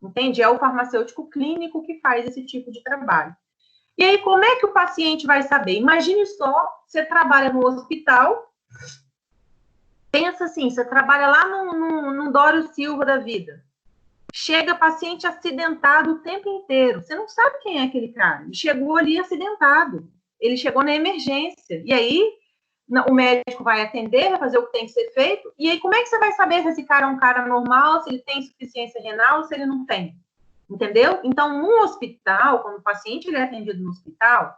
Entende? É o farmacêutico clínico que faz esse tipo de trabalho. E aí, como é que o paciente vai saber? Imagine só, você trabalha no hospital, pensa assim, você trabalha lá no Dório Silva da vida. Chega paciente acidentado o tempo inteiro. Você não sabe quem é aquele cara. Ele chegou ali acidentado. Ele chegou na emergência. E aí, o médico vai atender, vai fazer o que tem que ser feito. E aí, como é que você vai saber se esse cara é um cara normal, se ele tem insuficiência renal, se ele não tem? Entendeu? Então, no hospital, quando o paciente ele é atendido no hospital,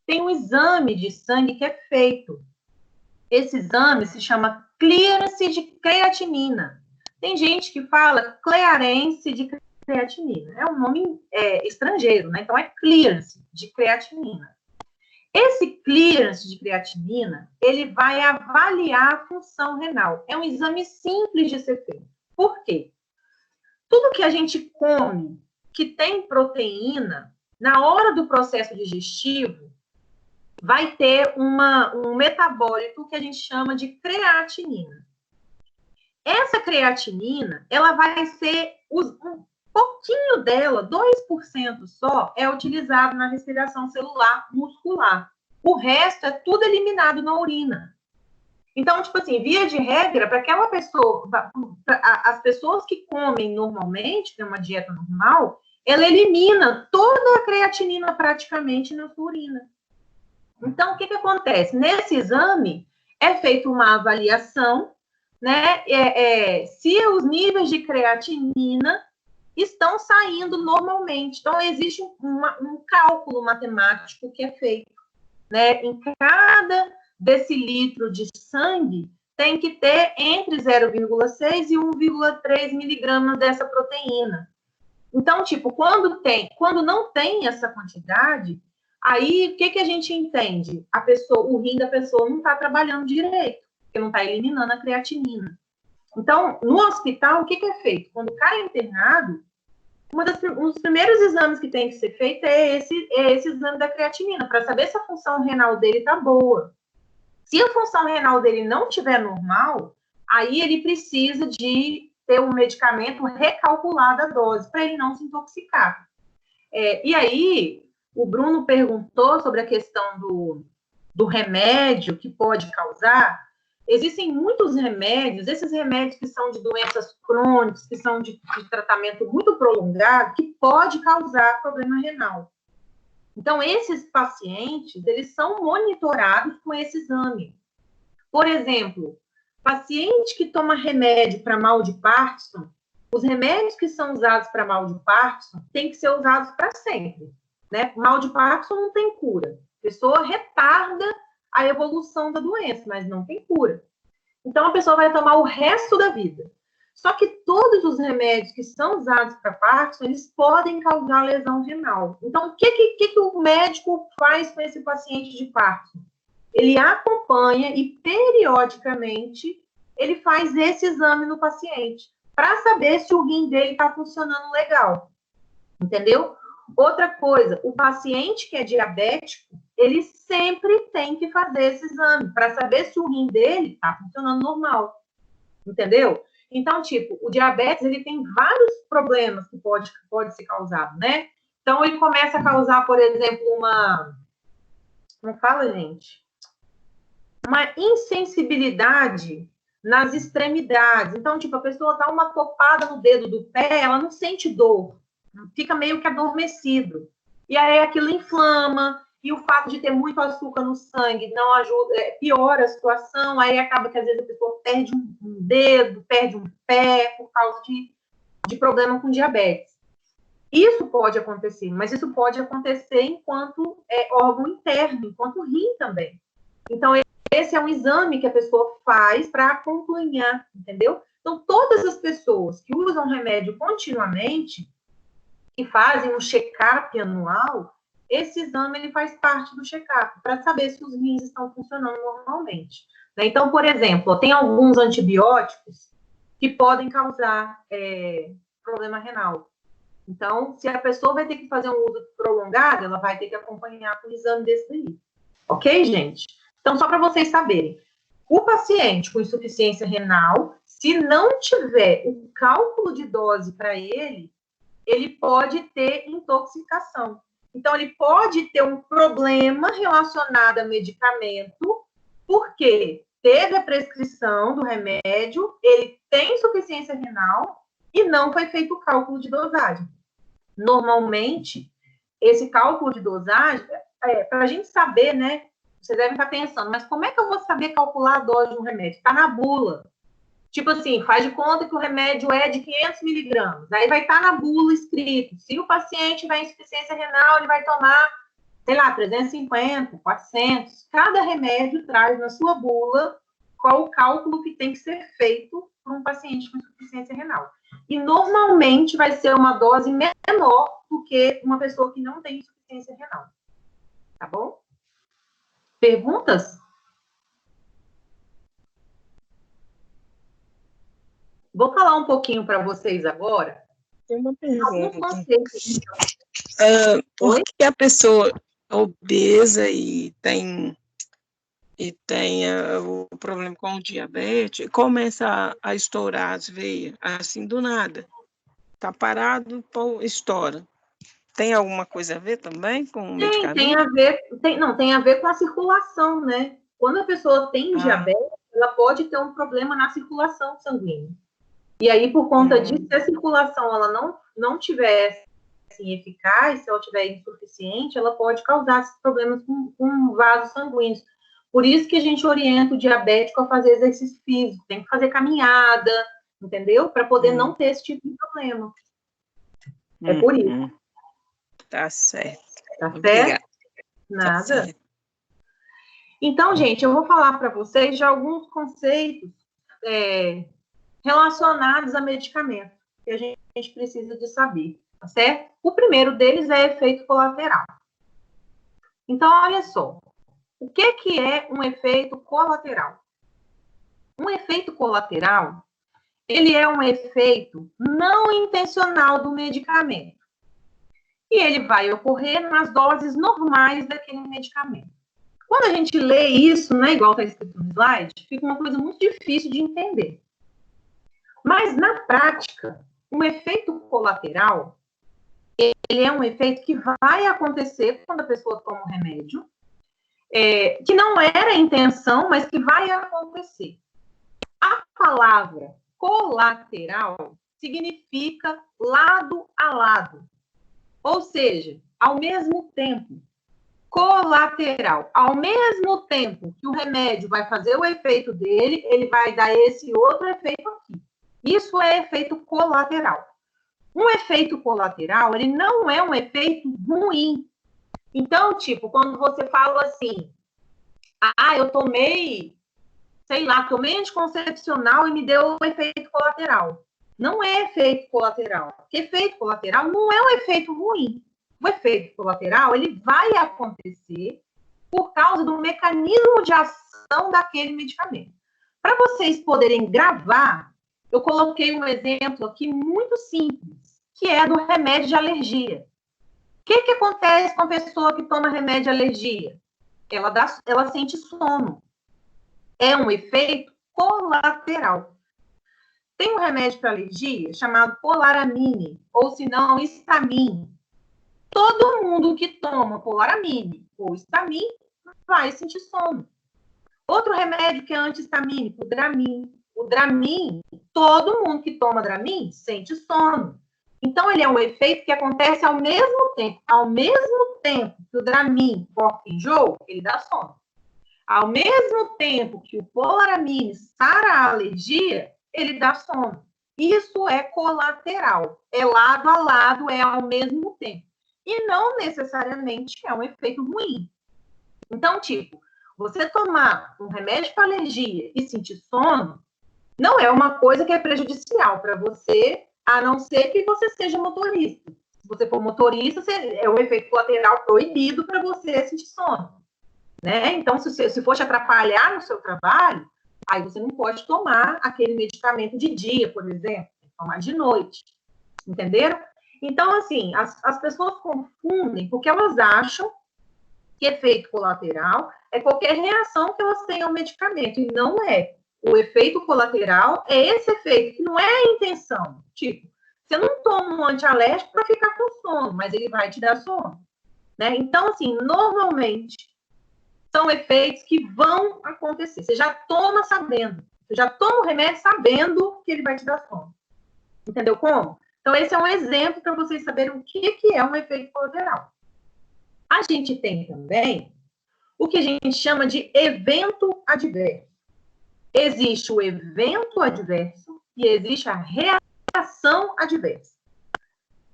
tem um exame de sangue que é feito. Esse exame se chama clearance de creatinina. Tem gente que fala clearance de creatinina. É um nome estrangeiro, né? Então, é clearance de creatinina. Esse clearance de creatinina, ele vai avaliar a função renal. É um exame simples de ser feito. Por quê? Tudo que a gente come que tem proteína, na hora do processo digestivo, vai ter um metabólito que a gente chama de creatinina. Essa creatinina, ela vai ser, um pouquinho dela, 2% só, é utilizado na respiração celular muscular. O resto é tudo eliminado na urina. Então, tipo assim, via de regra, para aquela pessoa, as pessoas que comem normalmente, tem uma dieta normal, ela elimina toda a creatinina praticamente na sua urina. Então, o que acontece? Nesse exame, é feita uma avaliação, né? Se os níveis de creatinina estão saindo normalmente. Então, existe um cálculo matemático que é feito, né? Em cada decilitro de sangue, tem que ter entre 0,6 e 1,3 miligramas dessa proteína. Então, tipo, quando não tem essa quantidade, aí o que a gente entende? O rim da pessoa não está trabalhando direito, porque não está eliminando a creatinina. Então, no hospital, o que é feito? Quando o cara é internado, um dos primeiros exames que tem que ser feito é esse exame da creatinina, para saber se a função renal dele está boa. Se a função renal dele não estiver normal, aí ele precisa de ter um medicamento recalculado a dose, para ele não se intoxicar. E aí, o Bruno perguntou sobre a questão do remédio que pode causar. Existem muitos remédios, esses remédios que são de doenças crônicas, que são de tratamento muito prolongado, que pode causar problema renal. Então, esses pacientes, eles são monitorados com esse exame. Por exemplo, paciente que toma remédio para mal de Parkinson, os remédios que são usados para mal de Parkinson têm que ser usados para sempre, né? Mal de Parkinson não tem cura. A pessoa retarda a evolução da doença, mas não tem cura. Então, a pessoa vai tomar o resto da vida. Só que todos os remédios que são usados para Parkinson, eles podem causar lesão renal. Então, o que o médico faz com esse paciente de Parkinson? Ele acompanha e, periodicamente, ele faz esse exame no paciente, para saber se o rim dele está funcionando legal. Entendeu? Outra coisa, o paciente que é diabético, ele sempre tem que fazer esse exame, para saber se o rim dele está funcionando normal. Entendeu? Então, tipo, o diabetes, ele tem vários problemas que pode ser causado, né? Então, ele começa a causar, por exemplo, como fala, gente? Uma insensibilidade nas extremidades. Então, tipo, a pessoa dá uma topada no dedo do pé, ela não sente dor, fica meio que adormecido. E aí aquilo inflama, e o fato de ter muito açúcar no sangue não ajuda, piora a situação, aí acaba que às vezes a pessoa perde um dedo, perde um pé, por causa de problema com diabetes. Isso pode acontecer, mas isso pode acontecer enquanto órgão interno, enquanto rim também. Então, esse é um exame que a pessoa faz para acompanhar, entendeu? Então, todas as pessoas que usam remédio continuamente, que fazem um check-up anual, esse exame ele faz parte do check-up, para saber se os rins estão funcionando normalmente. Né? Então, por exemplo, tem alguns antibióticos que podem causar problema renal. Então, se a pessoa vai ter que fazer um uso prolongado, ela vai ter que acompanhar com um exame desse aí. Ok, gente? Então, só para vocês saberem, o paciente com insuficiência renal, se não tiver o cálculo de dose para ele pode ter intoxicação. Então, ele pode ter um problema relacionado a medicamento, porque teve a prescrição do remédio, ele tem insuficiência renal e não foi feito o cálculo de dosagem. Normalmente, esse cálculo de dosagem, para a gente saber, né? Vocês devem estar pensando, mas como é que eu vou saber calcular a dose de um remédio? Está na bula. Tipo assim, faz de conta que o remédio é de 500 miligramas. Aí vai estar na bula escrito. Se o paciente tiver insuficiência renal, ele vai tomar, sei lá, 350, 400. Cada remédio traz na sua bula qual o cálculo que tem que ser feito para um paciente com insuficiência renal. E normalmente vai ser uma dose menor do que uma pessoa que não tem insuficiência renal. Tá bom? Perguntas? Vou falar um pouquinho para vocês agora. Tem uma Alguns pergunta. conceitos. Por Oi? que a pessoa é obesa e tem o problema com o diabetes começa a estourar as veias, assim, do nada? Tá parado, pô, estoura. Tem alguma coisa a ver também com o medicamento? Tem a ver, tem a ver com a circulação, né? Quando a pessoa tem diabetes, ela pode ter um problema na circulação sanguínea. E aí, por conta disso, se a circulação ela não tiver assim, eficaz, se ela tiver insuficiente, ela pode causar esses problemas com vasos sanguíneos. Por isso que a gente orienta o diabético a fazer exercício físico, tem que fazer caminhada, entendeu? Para poder não ter esse tipo de problema. É por isso. Tá certo. Tá Obrigada. certo? Nada. Tá certo. Então, gente, eu vou falar para vocês de alguns conceitos relacionados a medicamento que a gente precisa de saber, tá certo? O primeiro deles é efeito colateral. Então, olha só. O que é um efeito colateral? Um efeito colateral, ele é um efeito não intencional do medicamento. E ele vai ocorrer nas doses normais daquele medicamento. Quando a gente lê isso, né, igual está escrito no slide, fica uma coisa muito difícil de entender. Mas, na prática, um efeito colateral, ele é um efeito que vai acontecer quando a pessoa toma um remédio, que não era a intenção, mas que vai acontecer. A palavra colateral significa lado a lado. Ou seja, ao mesmo tempo. Colateral. Ao mesmo tempo que o remédio vai fazer o efeito dele, ele vai dar esse outro efeito aqui. Isso é efeito colateral. Um efeito colateral, ele não é um efeito ruim. Então, tipo, quando você fala assim, eu tomei, sei lá, tomei anticoncepcional e me deu um efeito colateral. Não é efeito colateral. Porque efeito colateral não é um efeito ruim. O efeito colateral, ele vai acontecer por causa do mecanismo de ação daquele medicamento. Para vocês poderem gravar, eu coloquei um exemplo aqui muito simples, que é do remédio de alergia. O que acontece com a pessoa que toma remédio de alergia? Ela sente sono. É um efeito colateral. Tem um remédio para alergia chamado polaramine, ou se não, Histamin. Todo mundo que toma polaramine ou Histamin vai sentir sono. Outro remédio que é anti-histamínico, o Dramin. O Dramin, todo mundo que toma Dramin sente sono. Então, ele é um efeito que acontece ao mesmo tempo. Ao mesmo tempo que o Dramin corta enjoo, ele dá sono. Ao mesmo tempo que o polaramine sara a alergia, ele dá sono. Isso é colateral. É lado a lado, é ao mesmo tempo. E não necessariamente é um efeito ruim. Então, tipo, você tomar um remédio para alergia e sentir sono, não é uma coisa que é prejudicial para você, a não ser que você seja motorista. Se você for motorista, é um efeito colateral proibido para você sentir sono. Né? Então, se for te atrapalhar no seu trabalho, aí você não pode tomar aquele medicamento de dia, por exemplo, tem que tomar de noite. Entenderam? Então, assim, as pessoas confundem porque elas acham que efeito colateral é qualquer reação que elas têm ao medicamento, e não é. O efeito colateral é esse efeito, que não é a intenção. Tipo, você não toma um antialérgico para ficar com sono, mas ele vai te dar sono. Né? Então, assim, normalmente, são efeitos que vão acontecer. Você já toma sabendo. Você já toma o remédio sabendo que ele vai te dar sono. Entendeu como? Então, esse é um exemplo para vocês saberem o que é um efeito colateral. A gente tem também o que a gente chama de evento adverso. Existe o evento adverso e existe a reação adversa.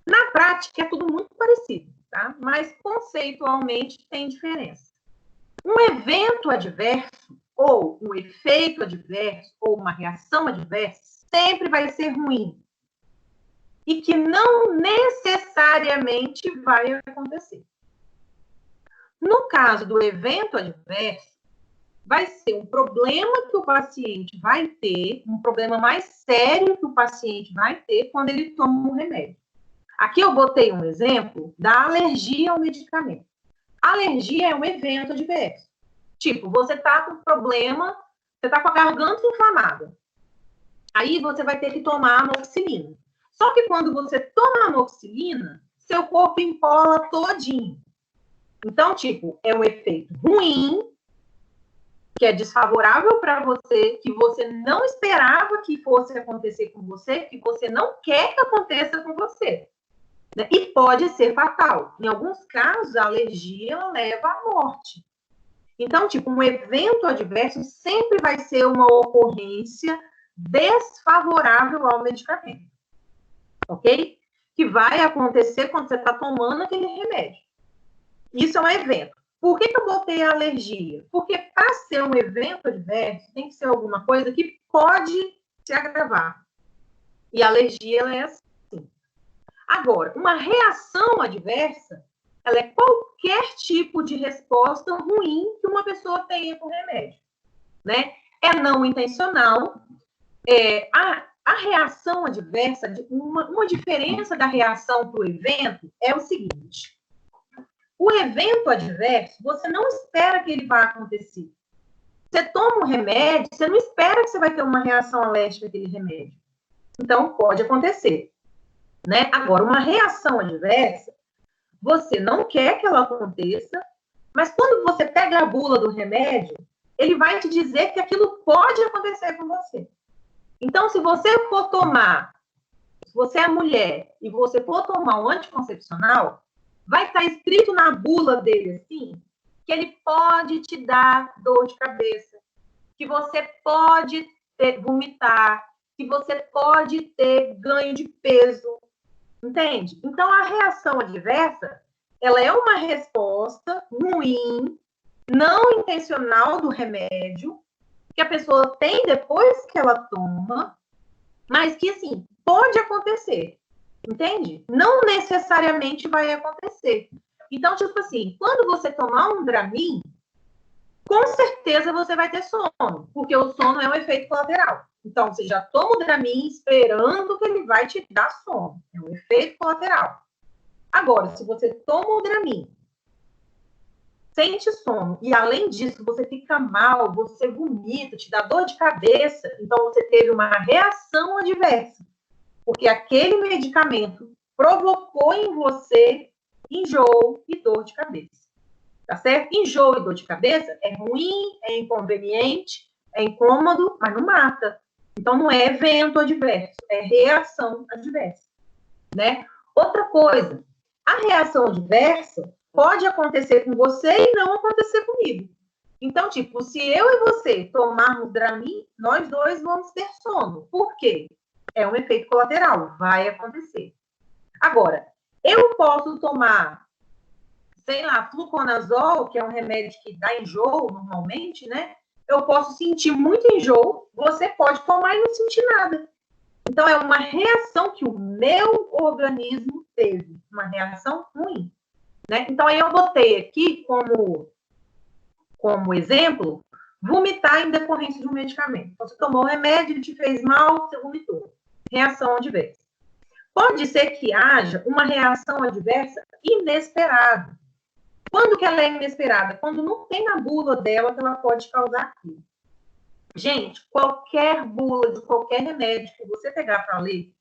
Na prática, é tudo muito parecido, tá? Mas conceitualmente tem diferença. Um evento adverso, ou um efeito adverso, ou uma reação adversa, sempre vai ser ruim. E que não necessariamente vai acontecer. No caso do evento adverso, vai ser um problema que o paciente vai ter, um problema mais sério que o paciente vai ter quando ele toma um remédio. Aqui eu botei um exemplo da alergia ao medicamento. A alergia é um evento adverso. Tipo, você está com problema, você está com a garganta inflamada. Aí você vai ter que tomar amoxicilina. Só que quando você toma amoxicilina, seu corpo empola todinho. Então, tipo, é um efeito ruim, que é desfavorável para você, que você não esperava que fosse acontecer com você, que você não quer que aconteça com você. Né? E pode ser fatal. Em alguns casos, a alergia leva à morte. Então, tipo, um evento adverso sempre vai ser uma ocorrência desfavorável ao medicamento. Ok? Que vai acontecer quando você está tomando aquele remédio. Isso é um evento. Por que eu botei a alergia? Porque para ser um evento adverso, tem que ser alguma coisa que pode se agravar. E a alergia, ela é assim. Agora, uma reação adversa, ela é qualquer tipo de resposta ruim que uma pessoa tenha com o remédio. Né? É não intencional. A reação adversa, uma diferença da reação para o evento é o seguinte. O evento adverso, você não espera que ele vá acontecer. Você toma um remédio, você não espera que você vai ter uma reação alérgica àquele remédio. Então, pode acontecer. Né? Agora, uma reação adversa, você não quer que ela aconteça, mas quando você pega a bula do remédio, ele vai te dizer que aquilo pode acontecer com você. Então, se você for tomar, se você é mulher e você for tomar um anticoncepcional, vai estar escrito na bula dele, assim, que ele pode te dar dor de cabeça, que você pode vomitar, que você pode ter ganho de peso, entende? Então, a reação adversa, ela é uma resposta ruim, não intencional do remédio, que a pessoa tem depois que ela toma, mas que, assim, pode acontecer. Entende? Não necessariamente vai acontecer. Então, tipo assim, quando você tomar um Dramin, com certeza você vai ter sono, porque o sono é um efeito colateral. Então, você já toma o Dramin esperando que ele vai te dar sono. É um efeito colateral. Agora, se você toma o Dramin, sente sono, e além disso, você fica mal, você vomita, te dá dor de cabeça, então você teve uma reação adversa. Porque aquele medicamento provocou em você enjoo e dor de cabeça. Tá certo? Enjoo e dor de cabeça é ruim, é inconveniente, é incômodo, mas não mata. Então, não é evento adverso, é reação adversa. Né? Outra coisa, a reação adversa pode acontecer com você e não acontecer comigo. Então, tipo, se eu e você tomarmos Dramin, nós dois vamos ter sono. Por quê? É um efeito colateral, vai acontecer. Agora, eu posso tomar, sei lá, fluconazol, que é um remédio que dá enjoo normalmente, né? Eu posso sentir muito enjoo, você pode tomar e não sentir nada. Então, é uma reação que o meu organismo teve, uma reação ruim. Né? Então, aí eu botei aqui como exemplo, vomitar em decorrência de um medicamento. Você tomou um remédio, ele te fez mal, você vomitou. Reação adversa. Pode ser que haja uma reação adversa inesperada. Quando que ela é inesperada? Quando não tem na bula dela que ela pode causar aquilo. Gente, qualquer bula de qualquer remédio que você pegar para ler,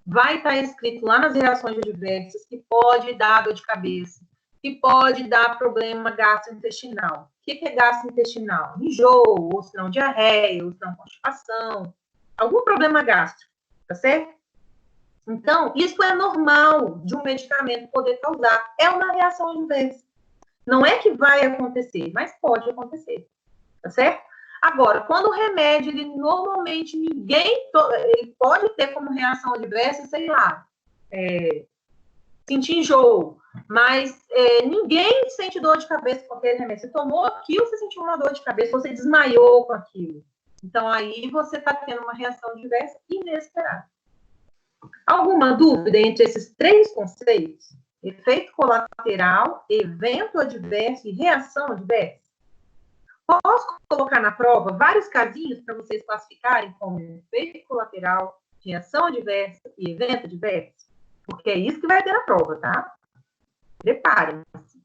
vai estar escrito lá nas reações adversas que pode dar dor de cabeça, que pode dar problema gastrointestinal. O que é gastrointestinal? Enjoo, ou se não diarreia, ou se não constipação, algum problema gástrico, tá certo? Então, isso é normal de um medicamento poder causar. É uma reação adversa. Não é que vai acontecer, mas pode acontecer, tá certo? Agora, quando o remédio, ele normalmente ele pode ter como reação adversa, sei lá, sentir enjoo, mas ninguém sente dor de cabeça com aquele remédio. Você tomou aquilo, você sentiu uma dor de cabeça, você desmaiou com aquilo. Então, aí você está tendo uma reação adversa inesperada. Alguma dúvida entre esses três conceitos? Efeito colateral, evento adverso e reação adversa? Posso colocar na prova vários casinhos para vocês classificarem como efeito colateral, reação adversa e evento adverso? Porque é isso que vai ter na prova, tá? Preparem-se.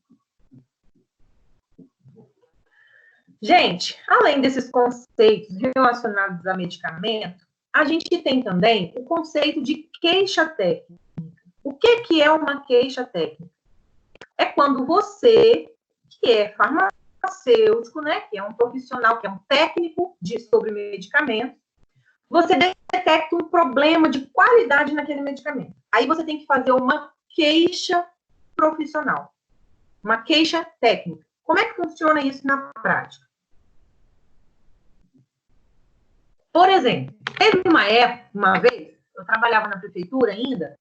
Gente, além desses conceitos relacionados a medicamento, a gente tem também o conceito de queixa técnica. O que é uma queixa técnica? É quando você, que é farmacêutico, né, que é um profissional, que é um técnico sobre medicamento, você detecta um problema de qualidade naquele medicamento. Aí você tem que fazer uma queixa profissional, uma queixa técnica. Como é que funciona isso na prática? Por exemplo, teve uma vez, eu trabalhava na prefeitura ainda,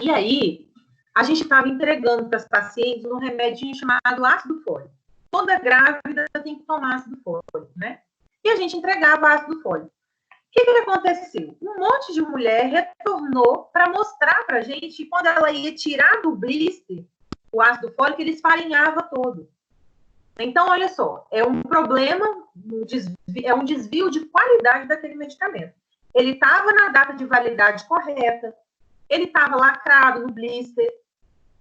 e aí a gente estava entregando para as pacientes um remedinho chamado ácido fólico. Toda grávida tem que tomar ácido fólico, né? E a gente entregava ácido fólico. O que aconteceu? Um monte de mulher retornou para mostrar para a gente que quando ela ia tirar do blister o ácido fólico, ele esfarinhava todo. Então, olha só, é um problema, é um desvio de qualidade daquele medicamento. Ele estava na data de validade correta, ele estava lacrado no blister,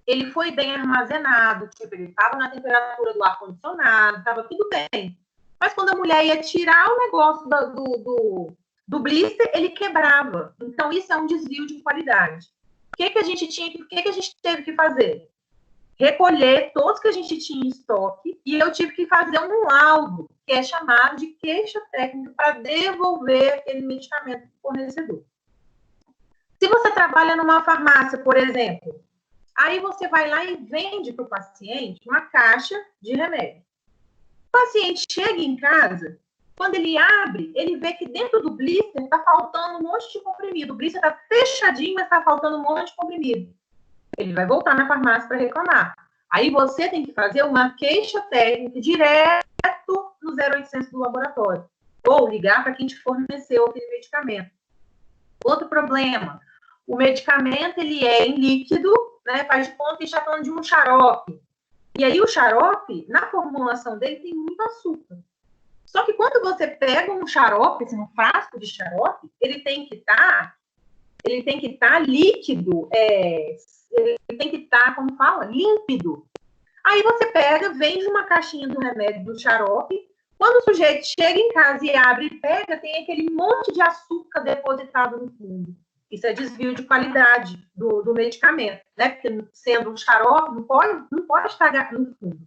ele foi bem armazenado, tipo, ele estava na temperatura do ar-condicionado, estava tudo bem. Mas quando a mulher ia tirar o negócio do blister, ele quebrava. Então, isso é um desvio de qualidade. O que a gente teve que fazer? Recolher todos que a gente tinha em estoque e eu tive que fazer um laudo, que é chamado de queixa técnica, para devolver aquele medicamento para o fornecedor. Se você trabalha numa farmácia, por exemplo, aí você vai lá e vende para o paciente uma caixa de remédio. O paciente chega em casa, quando ele abre, ele vê que dentro do blister está faltando um monte de comprimido. O blister está fechadinho, mas está faltando um monte de comprimido. Ele vai voltar na farmácia para reclamar. Aí você tem que fazer uma queixa técnica direto no 0800 do laboratório. Ou ligar para quem te forneceu aquele medicamento. Outro problema, o medicamento ele é em líquido, né? Faz de conta que está falando de um xarope. E aí o xarope, na formulação dele, tem muito açúcar. Só que quando você pega um xarope, um frasco de xarope, ele tem que estar líquido, ele tem que estar, como fala, límpido. Aí você pega, vende uma caixinha do remédio do xarope, quando o sujeito chega em casa e abre e pega, tem aquele monte de açúcar depositado no fundo. Isso é desvio de qualidade do medicamento, né? Porque sendo um xarope, não pode estar no fundo.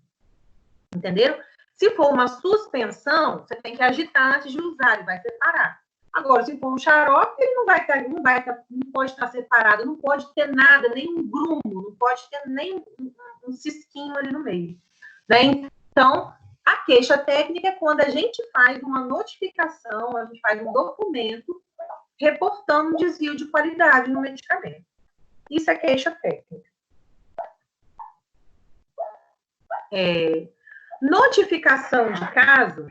Entenderam? Se for uma suspensão, você tem que agitar antes de usar, ele vai separar. Agora, se for um xarope, ele não pode estar separado, não pode ter nada, nem um grumo, não pode ter nem um cisquinho ali no meio. Né? Então, a queixa técnica é quando a gente faz uma notificação, a gente faz um documento reportando um desvio de qualidade no medicamento. Isso é queixa técnica. Notificação de caso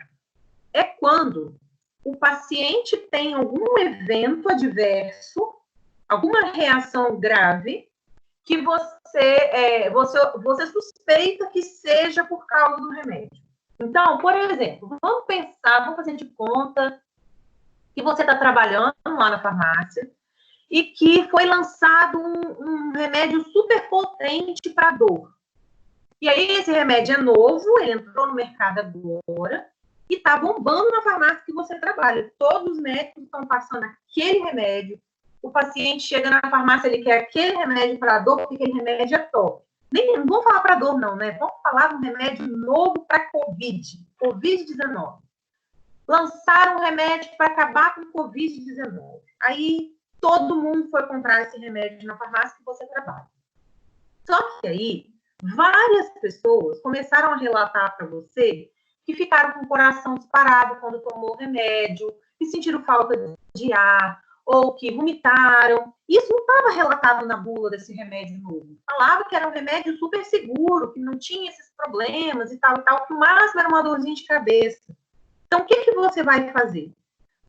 é quando o paciente tem algum evento adverso, alguma reação grave, que você suspeita que seja por causa do remédio. Então, por exemplo, vamos fazer de conta que você está trabalhando lá na farmácia e que foi lançado um remédio super potente para dor. E aí esse remédio é novo, ele entrou no mercado agora, e está bombando na farmácia que você trabalha. Todos os médicos estão passando aquele remédio. O paciente chega na farmácia, ele quer aquele remédio para dor, porque aquele remédio é top. Não vamos falar para dor, não, né? Vamos falar de um remédio novo para Covid-19. Lançaram um remédio para acabar com o Covid-19. Aí, todo mundo foi comprar esse remédio na farmácia que você trabalha. Só que aí, várias pessoas começaram a relatar para você que ficaram com o coração disparado quando tomou o remédio, que sentiram falta de ar, ou que vomitaram. Isso não estava relatado na bula desse remédio novo. Falava que era um remédio super seguro, que não tinha esses problemas e tal, que o máximo era uma dorzinha de cabeça. Então, o que você vai fazer?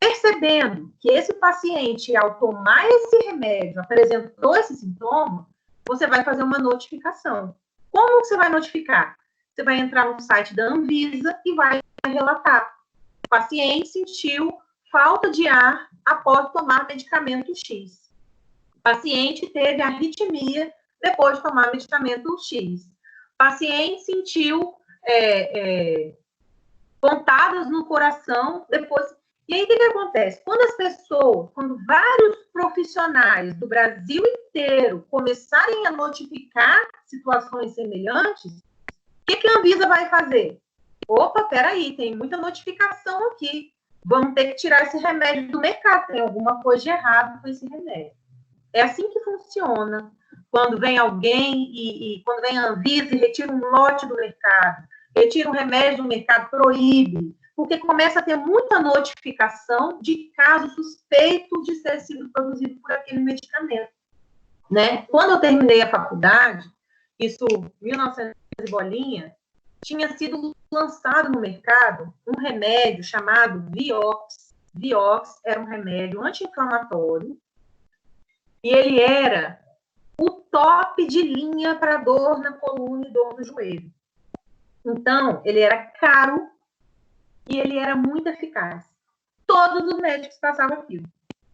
Percebendo que esse paciente, ao tomar esse remédio, apresentou esse sintoma, você vai fazer uma notificação. Como você vai notificar? Você vai entrar no site da Anvisa e vai relatar. O paciente sentiu falta de ar após tomar medicamento X. O paciente teve arritmia depois de tomar medicamento X. O paciente sentiu pontadas no coração depois. E aí, o que acontece? Quando vários profissionais do Brasil inteiro começarem a notificar situações semelhantes, o que a Anvisa vai fazer? Opa, peraí, tem muita notificação aqui. Vamos ter que tirar esse remédio do mercado. Tem alguma coisa de errado com esse remédio. É assim que funciona. Quando vem alguém quando vem a Anvisa e retira um lote do mercado, retira um remédio do mercado, proíbe, porque começa a ter muita notificação de casos suspeitos de ter sido produzido por aquele medicamento, né? Quando eu terminei a faculdade, isso 1900 e bolinha, tinha sido lançado no mercado um remédio chamado Vioxx. Vioxx era um remédio anti-inflamatório e ele era o top de linha para dor na coluna e dor no joelho. Então, ele era caro e ele era muito eficaz. Todos os médicos passavam aquilo.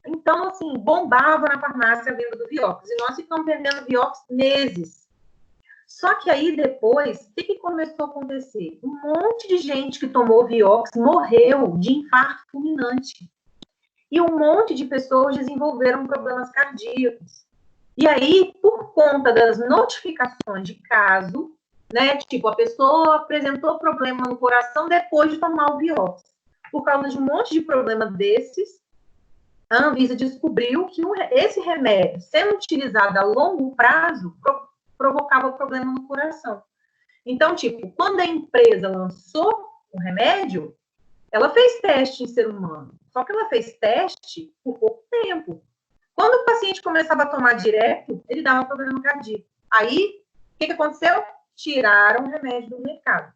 Então, assim, bombava na farmácia a venda do Vioxx. E nós ficamos vendendo Vioxx meses. Só que aí, depois, o que começou a acontecer? Um monte de gente que tomou Vioxx morreu de infarto fulminante. E um monte de pessoas desenvolveram problemas cardíacos. E aí, por conta das notificações de caso, né, tipo, a pessoa apresentou problema no coração depois de tomar o Vioxx. Por causa de um monte de problema desses, a Anvisa descobriu que esse remédio, sendo utilizado a longo prazo, provocava problema no coração. Então, tipo, quando a empresa lançou o remédio, ela fez teste em ser humano. Só que ela fez teste por pouco tempo. Quando o paciente começava a tomar direto, ele dava problema cardíaco. Aí, o que aconteceu? Tiraram o remédio do mercado.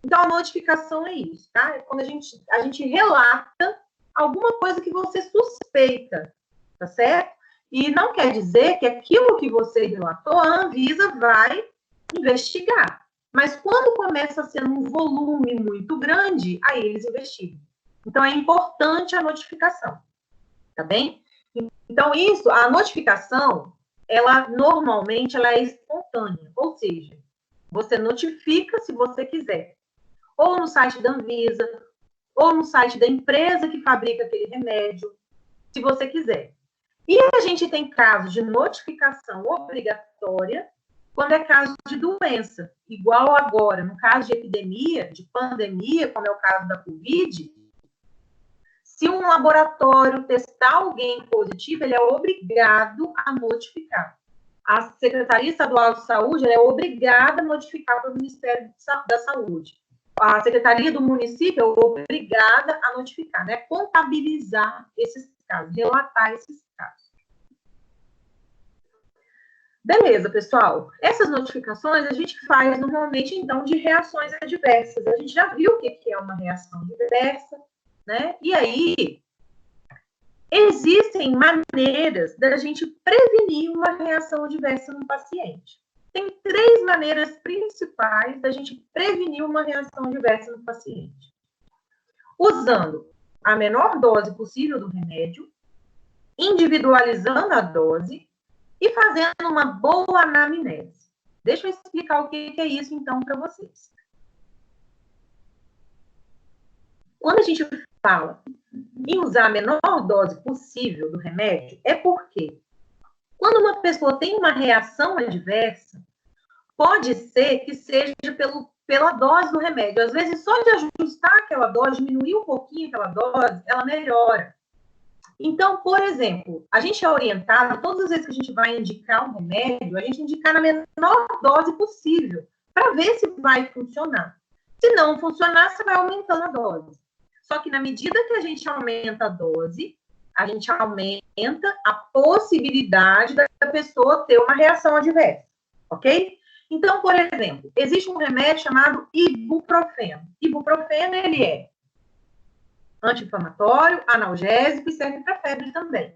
Então, a notificação é isso, tá? É quando a gente relata alguma coisa que você suspeita, tá certo? E não quer dizer que aquilo que você relatou, a Anvisa vai investigar. Mas quando começa a ser um volume muito grande, aí eles investigam. Então, é importante a notificação, tá bem? Então, a notificação, normalmente ela é espontânea, ou seja, você notifica se você quiser, ou no site da Anvisa, ou no site da empresa que fabrica aquele remédio, se você quiser. E a gente tem casos de notificação obrigatória quando é caso de doença, igual agora, no caso de epidemia, de pandemia, como é o caso da Covid, se um laboratório testar alguém positivo, ele é obrigado a notificar. A Secretaria Estadual de Saúde é obrigada a notificar para o Ministério da Saúde. A Secretaria do Município é obrigada a notificar, né? Contabilizar esses casos, relatar esses casos. Beleza, pessoal. Essas notificações a gente faz normalmente, então, de reações adversas. A gente já viu o que é uma reação adversa, né? E aí, existem maneiras da gente prevenir uma reação adversa no paciente. Tem 3 maneiras principais da gente prevenir uma reação adversa no paciente. Usando a menor dose possível do remédio, individualizando a dose e fazendo uma boa anamnese. Deixa eu explicar o que é isso, então, para vocês. Quando a gente fala em usar a menor dose possível do remédio, é porque quando uma pessoa tem uma reação adversa, pode ser que seja pela dose do remédio. Às vezes, só de ajustar aquela dose, diminuir um pouquinho aquela dose, ela melhora. Então, por exemplo, a gente é orientado, todas as vezes que a gente vai indicar um remédio, a gente indicar na menor dose possível, para ver se vai funcionar. Se não funcionar, você vai aumentando a dose. Só que na medida que a gente aumenta a dose, a gente aumenta a possibilidade da pessoa ter uma reação adversa, ok? Então, por exemplo, existe um remédio chamado ibuprofeno. Ibuprofeno, ele é anti-inflamatório, analgésico e serve para febre também.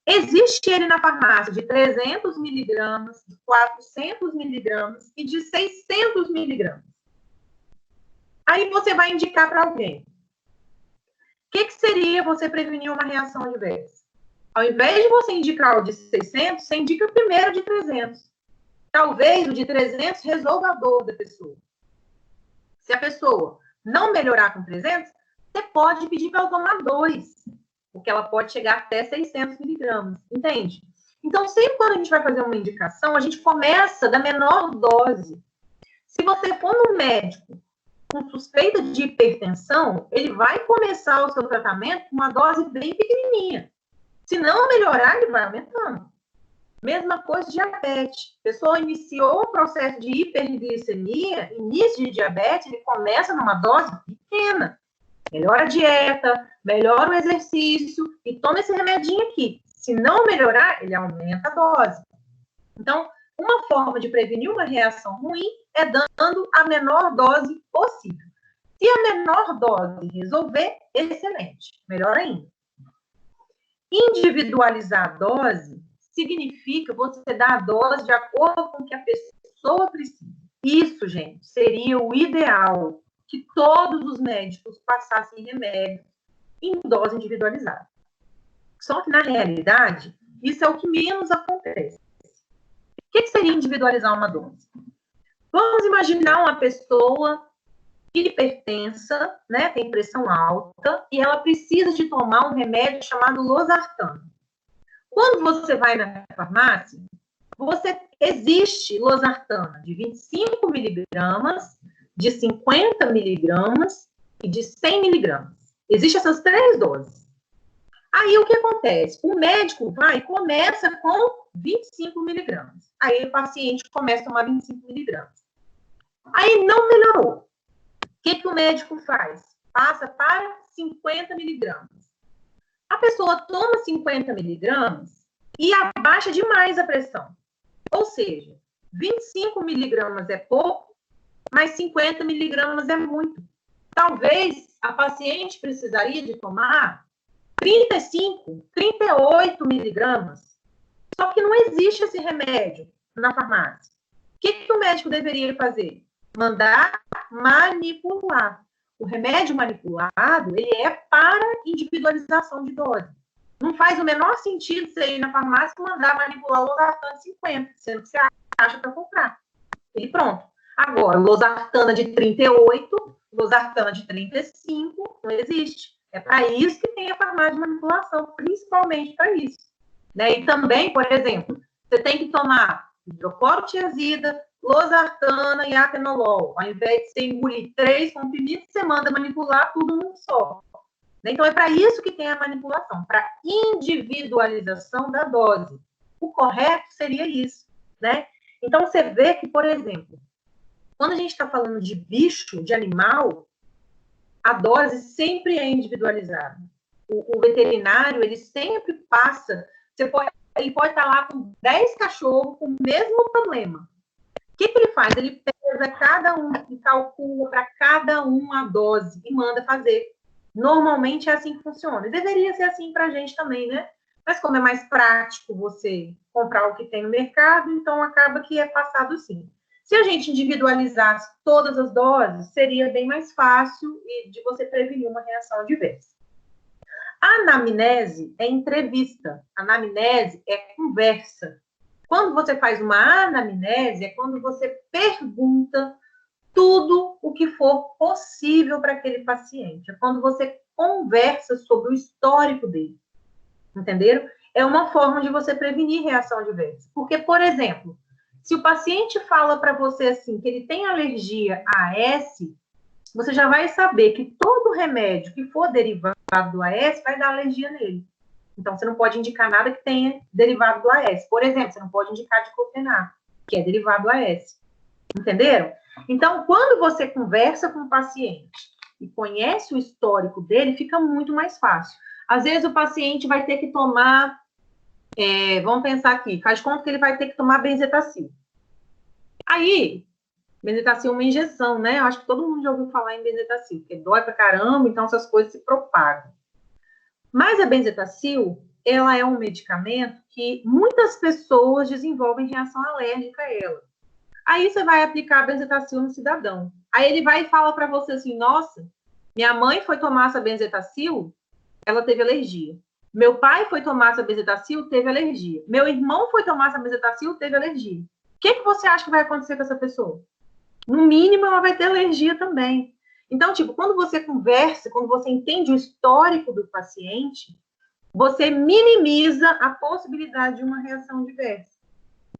Existe ele na farmácia de 300 miligramas, de 400 miligramas e de 600 miligramas. Aí você vai indicar para alguém. O que seria você prevenir uma reação adversa? Ao invés de você indicar o de 600, você indica o primeiro de 300. Talvez o de 300 resolva a dor da pessoa. Se a pessoa não melhorar com 300, você pode pedir para ela tomar 2, porque ela pode chegar até 600 miligramas, entende? Então, sempre quando a gente vai fazer uma indicação, a gente começa da menor dose. Se você for no médico com suspeita de hipertensão, ele vai começar o seu tratamento com uma dose bem pequenininha. Se não melhorar, ele vai aumentando. Mesma coisa de diabetes. A pessoa iniciou o processo de hiperglicemia, início de diabetes, ele começa numa dose pequena. Melhora a dieta, melhora o exercício e toma esse remedinho aqui. Se não melhorar, ele aumenta a dose. Então, uma forma de prevenir uma reação ruim é dando a menor dose possível. Se a menor dose resolver, excelente, melhor ainda. Individualizar a dose significa você dar a dose de acordo com o que a pessoa precisa. Isso, gente, seria o ideal, que todos os médicos passassem remédio em dose individualizada. Só que, na realidade, isso é o que menos acontece. O que seria individualizar uma dose? Vamos imaginar uma pessoa hipertensa, né, tem pressão alta, e ela precisa de tomar um remédio chamado losartano. Quando você vai na farmácia, existe losartana de 25 miligramas, de 50 miligramas e de 100 miligramas. Existem essas 3 doses. Aí, o que acontece? O médico vai e começa com 25 miligramas. Aí, o paciente começa a tomar 25 miligramas. Aí, não melhorou. O que o médico faz? Passa para 50 miligramas. A pessoa toma 50 miligramas e abaixa demais a pressão. Ou seja, 25 miligramas é pouco, mas 50 miligramas é muito. Talvez a paciente precisaria de tomar 35, 38 miligramas. Só que não existe esse remédio na farmácia. O que o médico deveria fazer? Mandar manipular. O remédio manipulado, ele é para individualização de dose. Não faz o menor sentido você ir na farmácia e mandar manipular o losartana de 50, sendo que você acha para comprar. E pronto. Agora, losartana de 38, losartana de 35, não existe. É para isso que tem a farmácia de manipulação, principalmente para isso. Né? E também, por exemplo, você tem que tomar hidroclorotiazida, losartana e atenolol. Ao invés de você engolir 3 comprimidos, você manda manipular tudo num só. Então, é para isso que tem a manipulação, para individualização da dose. O correto seria isso, né? Então, você vê que, por exemplo, quando a gente está falando de bicho, de animal, a dose sempre é individualizada. O veterinário, ele sempre passa... Ele pode estar lá com 10 cachorros com o mesmo problema. O que ele faz? Ele pesa cada um e calcula para cada um a dose e manda fazer. Normalmente é assim que funciona. E deveria ser assim para a gente também, né? Mas como é mais prático você comprar o que tem no mercado, então acaba que é passado assim. Se a gente individualizasse todas as doses, seria bem mais fácil de você prevenir uma reação adversa. A anamnese é entrevista. A anamnese é conversa. Quando você faz uma anamnese, é quando você pergunta tudo o que for possível para aquele paciente. É quando você conversa sobre o histórico dele. Entenderam? É uma forma de você prevenir reação adversa. Porque, por exemplo, se o paciente fala para você assim, que ele tem alergia a AS, você já vai saber que todo remédio que for derivado do AS vai dar alergia nele. Então, você não pode indicar nada que tenha derivado do AS. Por exemplo, você não pode indicar diclofenaco, que é derivado do AS. Entenderam? Então, quando você conversa com o paciente e conhece o histórico dele, fica muito mais fácil. Às vezes, o paciente vai ter que tomar... vamos pensar aqui. Faz conta que ele vai ter que tomar benzetacil. Aí... benzetacil é uma injeção, né? Eu acho que todo mundo já ouviu falar em benzetacil, porque dói pra caramba, então essas coisas se propagam. Mas a benzetacil, ela é um medicamento que muitas pessoas desenvolvem reação alérgica a ela. Aí você vai aplicar a benzetacil no cidadão. Aí ele vai e fala para você assim, nossa, minha mãe foi tomar essa benzetacil, ela teve alergia. Meu pai foi tomar essa benzetacil, teve alergia. Meu irmão foi tomar essa benzetacil, teve alergia. O que você acha que vai acontecer com essa pessoa? No mínimo, ela vai ter alergia também. Então, tipo, quando você conversa, quando você entende o histórico do paciente, você minimiza a possibilidade de uma reação diversa.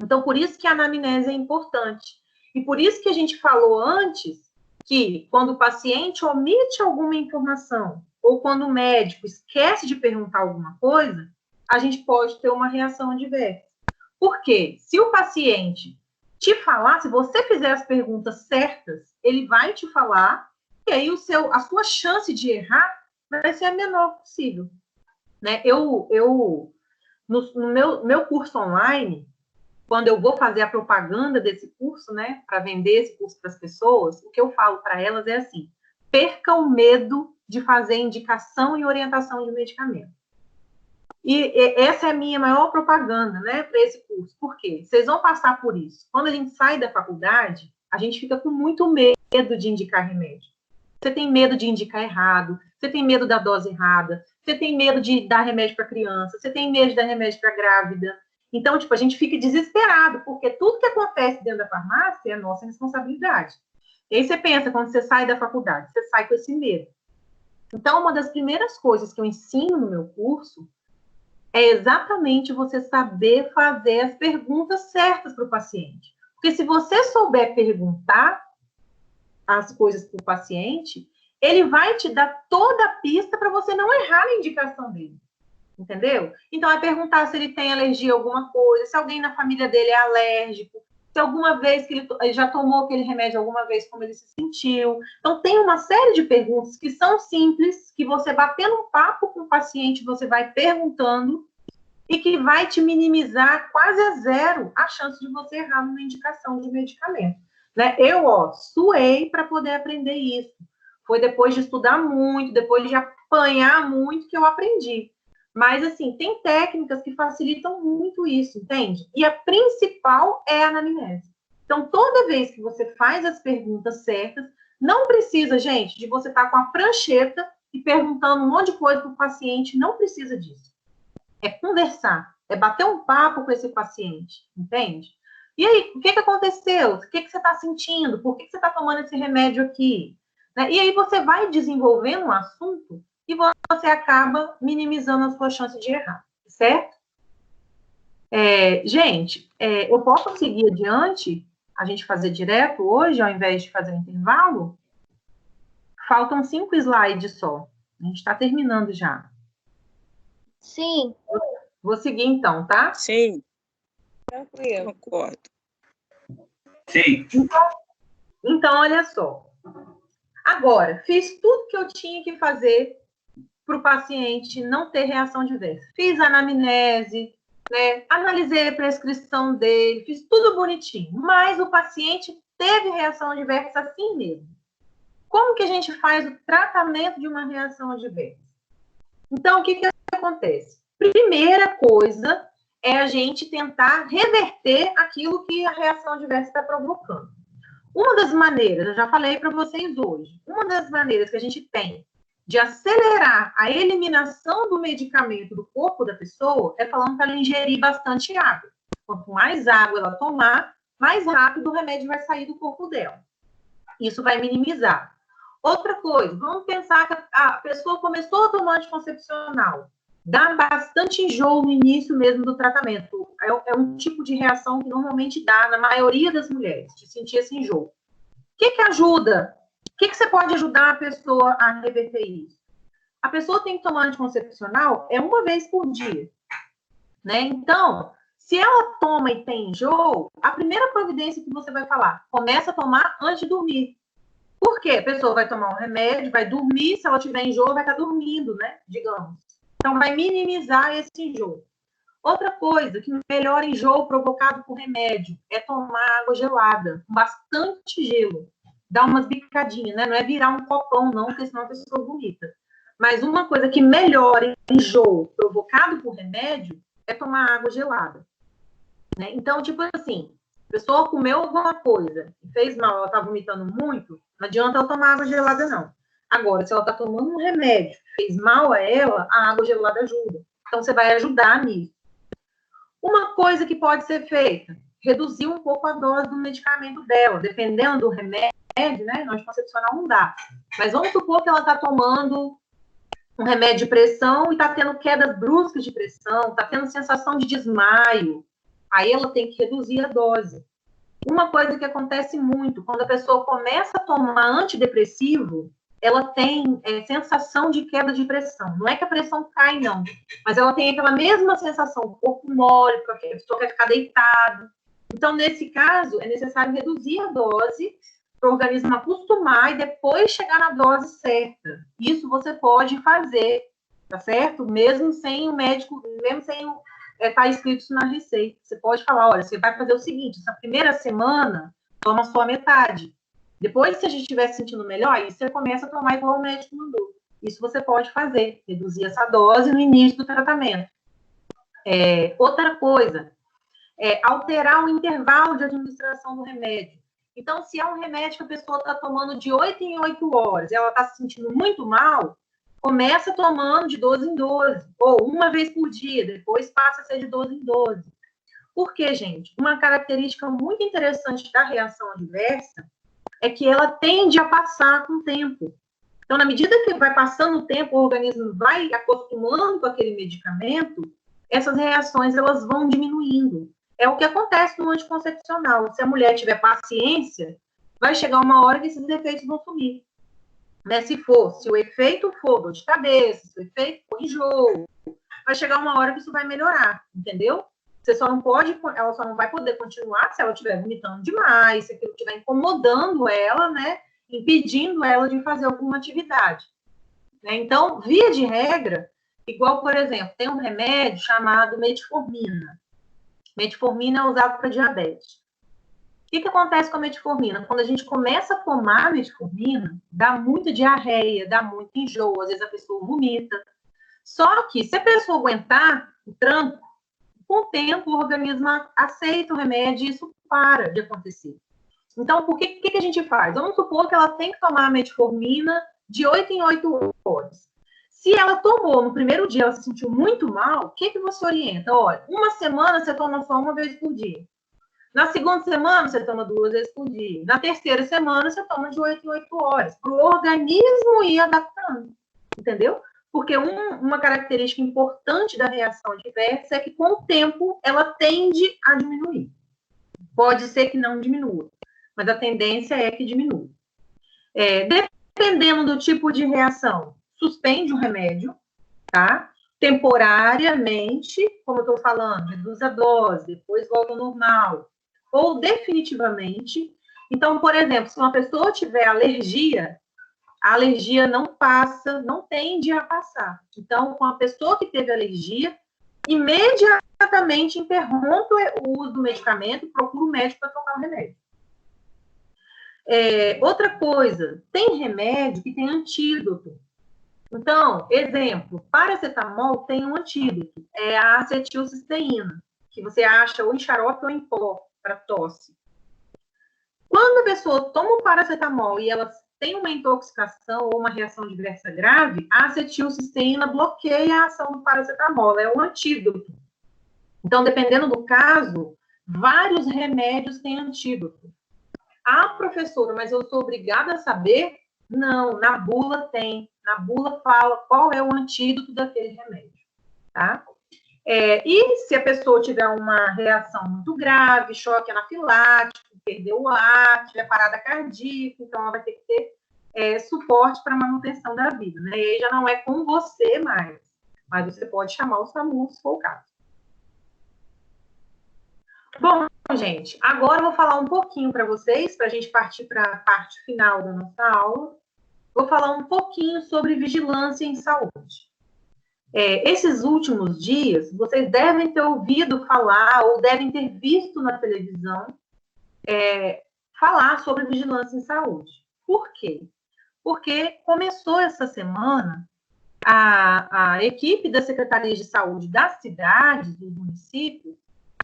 Então, por isso que a anamnese é importante. E por isso que a gente falou antes que quando o paciente omite alguma informação ou quando o médico esquece de perguntar alguma coisa, a gente pode ter uma reação adversa. Por quê? Se o paciente te falar, se você fizer as perguntas certas, ele vai te falar e aí a sua chance de errar vai ser a menor possível. Né? No meu curso online, quando eu vou fazer a propaganda desse curso, né, para vender esse curso para as pessoas, o que eu falo para elas é assim: perca o medo de fazer indicação e orientação de medicamento. E essa é a minha maior propaganda, né, para esse curso. Por quê? Vocês vão passar por isso. Quando a gente sai da faculdade, a gente fica com muito medo de indicar remédio. Você tem medo de indicar errado, você tem medo da dose errada, você tem medo de dar remédio para criança, você tem medo de dar remédio para grávida. Então, tipo, a gente fica desesperado, porque tudo que acontece dentro da farmácia é nossa responsabilidade. E aí você pensa, quando você sai da faculdade, você sai com esse medo. Então, uma das primeiras coisas que eu ensino no meu curso é exatamente você saber fazer as perguntas certas para o paciente. Porque se você souber perguntar as coisas para o paciente, ele vai te dar toda a pista para você não errar na indicação dele. Entendeu? Então, é perguntar se ele tem alergia a alguma coisa, se alguém na família dele é alérgico, se alguma vez que ele já tomou aquele remédio alguma vez, como ele se sentiu. Então, tem uma série de perguntas que são simples, que você batendo um papo com o paciente, você vai perguntando e que vai te minimizar quase a zero a chance de você errar numa indicação de medicamento. Né? Eu, suei para poder aprender isso. Foi depois de estudar muito, depois de apanhar muito que eu aprendi. Mas, assim, tem técnicas que facilitam muito isso, entende? E a principal é a anamnese. Então, toda vez que você faz as perguntas certas, não precisa, gente, de você estar com a prancheta e perguntando um monte de coisa para o paciente, não precisa disso. É conversar, é bater um papo com esse paciente, entende? E aí, o que aconteceu? O que você está sentindo? Por que você está tomando esse remédio aqui? Né? E aí você vai desenvolvendo um assunto e você acaba minimizando a sua chance de errar, certo? Gente, eu posso seguir adiante, a gente fazer direto hoje, ao invés de fazer um intervalo? Faltam 5 slides só. A gente está terminando já. Sim. Vou seguir então, tá? Sim. Tranquilo. Concordo. Sim. Então, olha só. Agora, fiz tudo que eu tinha que fazer para o paciente não ter reação adversa. Fiz a anamnese, né? Analisei a prescrição dele, fiz tudo bonitinho, mas o paciente teve reação adversa assim mesmo. Como que a gente faz o tratamento de uma reação adversa? Então, o que acontece? Primeira coisa é a gente tentar reverter aquilo que a reação adversa está provocando. Uma das maneiras, eu já falei para vocês hoje, uma das maneiras que a gente tem de acelerar a eliminação do medicamento do corpo da pessoa é falando para ela ingerir bastante água. Quanto mais água ela tomar, mais rápido o remédio vai sair do corpo dela. Isso vai minimizar. Outra coisa, vamos pensar que a pessoa começou a tomar anticoncepcional. Dá bastante enjoo no início mesmo do tratamento. É um tipo de reação que normalmente dá na maioria das mulheres, de sentir esse enjoo. O que ajuda? O que você pode ajudar a pessoa a reverter isso? A pessoa tem que tomar anticoncepcional uma vez por dia. Né? Então, se ela toma e tem enjoo, a primeira providência que você vai falar, começa a tomar antes de dormir. Por quê? A pessoa vai tomar um remédio, vai dormir, se ela tiver enjoo, vai estar dormindo, né? Digamos. Então, vai minimizar esse enjoo. Outra coisa que melhora enjoo provocado por remédio é tomar água gelada, com bastante gelo. Dá umas bicadinhas, né? Não é virar um copão, não, porque senão a pessoa vomita. Mas uma coisa que melhora enjoo provocado por remédio é tomar água gelada. Né? Então, tipo assim, a pessoa comeu alguma coisa, fez mal, ela está vomitando muito, Não adianta ela tomar água gelada, não. Agora, se ela está tomando um remédio que fez mal a ela, a água gelada ajuda. Então, você vai ajudar nisso. Uma coisa que pode ser feita, reduzir um pouco a dose do medicamento dela, dependendo do remédio, né? No anticoncepcional não dá. Mas vamos supor que ela está tomando um remédio de pressão e está tendo quedas bruscas de pressão, está tendo sensação de desmaio. Aí ela tem que reduzir a dose. Uma coisa que acontece muito, quando a pessoa começa a tomar antidepressivo, ela tem sensação de queda de pressão. Não é que a pressão cai, não. Mas ela tem aquela mesma sensação, o corpo mole, porque a pessoa quer ficar deitada. Então, nesse caso, é necessário reduzir a dose para o organismo acostumar e depois chegar na dose certa. Isso você pode fazer, tá certo? Mesmo sem o médico, mesmo sem estar escrito isso na receita. Você pode falar, olha, você vai fazer o seguinte, essa primeira semana, toma só a metade. Depois, se a gente estiver se sentindo melhor, aí você começa a tomar igual o médico mandou. Isso você pode fazer, reduzir essa dose no início do tratamento. Outra coisa, alterar o intervalo de administração do remédio. Então, se é um remédio que a pessoa está tomando de 8 em 8 horas, e ela está se sentindo muito mal, começa tomando de 12 em 12, ou uma vez por dia, depois passa a ser de 12 em 12. Por quê, gente? Uma característica muito interessante da reação adversa é que ela tende a passar com o tempo. Então, na medida que vai passando o tempo, o organismo vai acostumando com aquele medicamento, essas reações elas vão diminuindo. É o que acontece no anticoncepcional. Se a mulher tiver paciência, vai chegar uma hora que esses efeitos vão sumir. Né? Se o efeito for dor de cabeça, se o efeito for enjoo, vai chegar uma hora que isso vai melhorar, entendeu? Ela só não vai poder continuar se ela estiver vomitando demais, se aquilo estiver incomodando ela, né? Impedindo ela de fazer alguma atividade. Né? Então, via de regra, igual, por exemplo, tem um remédio chamado metformina. Metformina é usado para diabetes. O que acontece com a metformina? Quando a gente começa a tomar metformina, dá muita diarreia, dá muito enjoo, às vezes a pessoa vomita. Só que, se a pessoa aguentar o tranco, com o tempo, o organismo aceita o remédio e isso para de acontecer. Então, o que a gente faz? Vamos supor que ela tem que tomar a metformina de 8 em 8 horas. Se ela tomou no primeiro dia, ela se sentiu muito mal, o que você orienta? Olha, uma semana você toma só uma vez por dia. Na segunda semana, você toma 2 vezes por dia. Na terceira semana, você toma de 8 em 8 horas. Para o organismo ir adaptando. Entendeu? Porque uma característica importante da reação adversa é que, com o tempo, ela tende a diminuir. Pode ser que não diminua, mas a tendência é que diminua. Dependendo do tipo de reação, suspende o remédio, tá? Temporariamente, como eu estou falando, reduz a dose, depois volta ao normal. Ou definitivamente. Então, por exemplo, se uma pessoa tiver alergia, a alergia não passa, não tende a passar. Então, com a pessoa que teve alergia, imediatamente interrompe o uso do medicamento e procura o médico para trocar o remédio. Outra coisa, tem remédio que tem antídoto. Então, exemplo, paracetamol tem um antídoto, é a acetilcisteína, que você acha ou em xarope ou em pó para tosse. Quando a pessoa toma o paracetamol e ela tem uma intoxicação ou uma reação adversa grave, a acetilcisteína bloqueia a ação do paracetamol, é um antídoto. Então, dependendo do caso, vários remédios têm antídoto. Ah, professora, mas eu sou obrigada a saber? Não, na bula tem. Na bula fala qual é o antídoto daquele remédio, tá? E se a pessoa tiver uma reação muito grave, choque anafilático, perdeu o ar, tiver parada cardíaca, então ela vai ter que ter suporte para manutenção da vida, né? E aí já não é com você mais, mas você pode chamar o SAMU se for o caso. Bom, gente, agora eu vou falar um pouquinho para vocês, para a gente partir para a parte final da nossa aula. Vou falar um pouquinho sobre vigilância em saúde. Esses últimos dias, vocês devem ter ouvido falar ou devem ter visto na televisão falar sobre vigilância em saúde. Por quê? Porque começou essa semana a equipe da Secretaria de Saúde das cidades, dos municípios,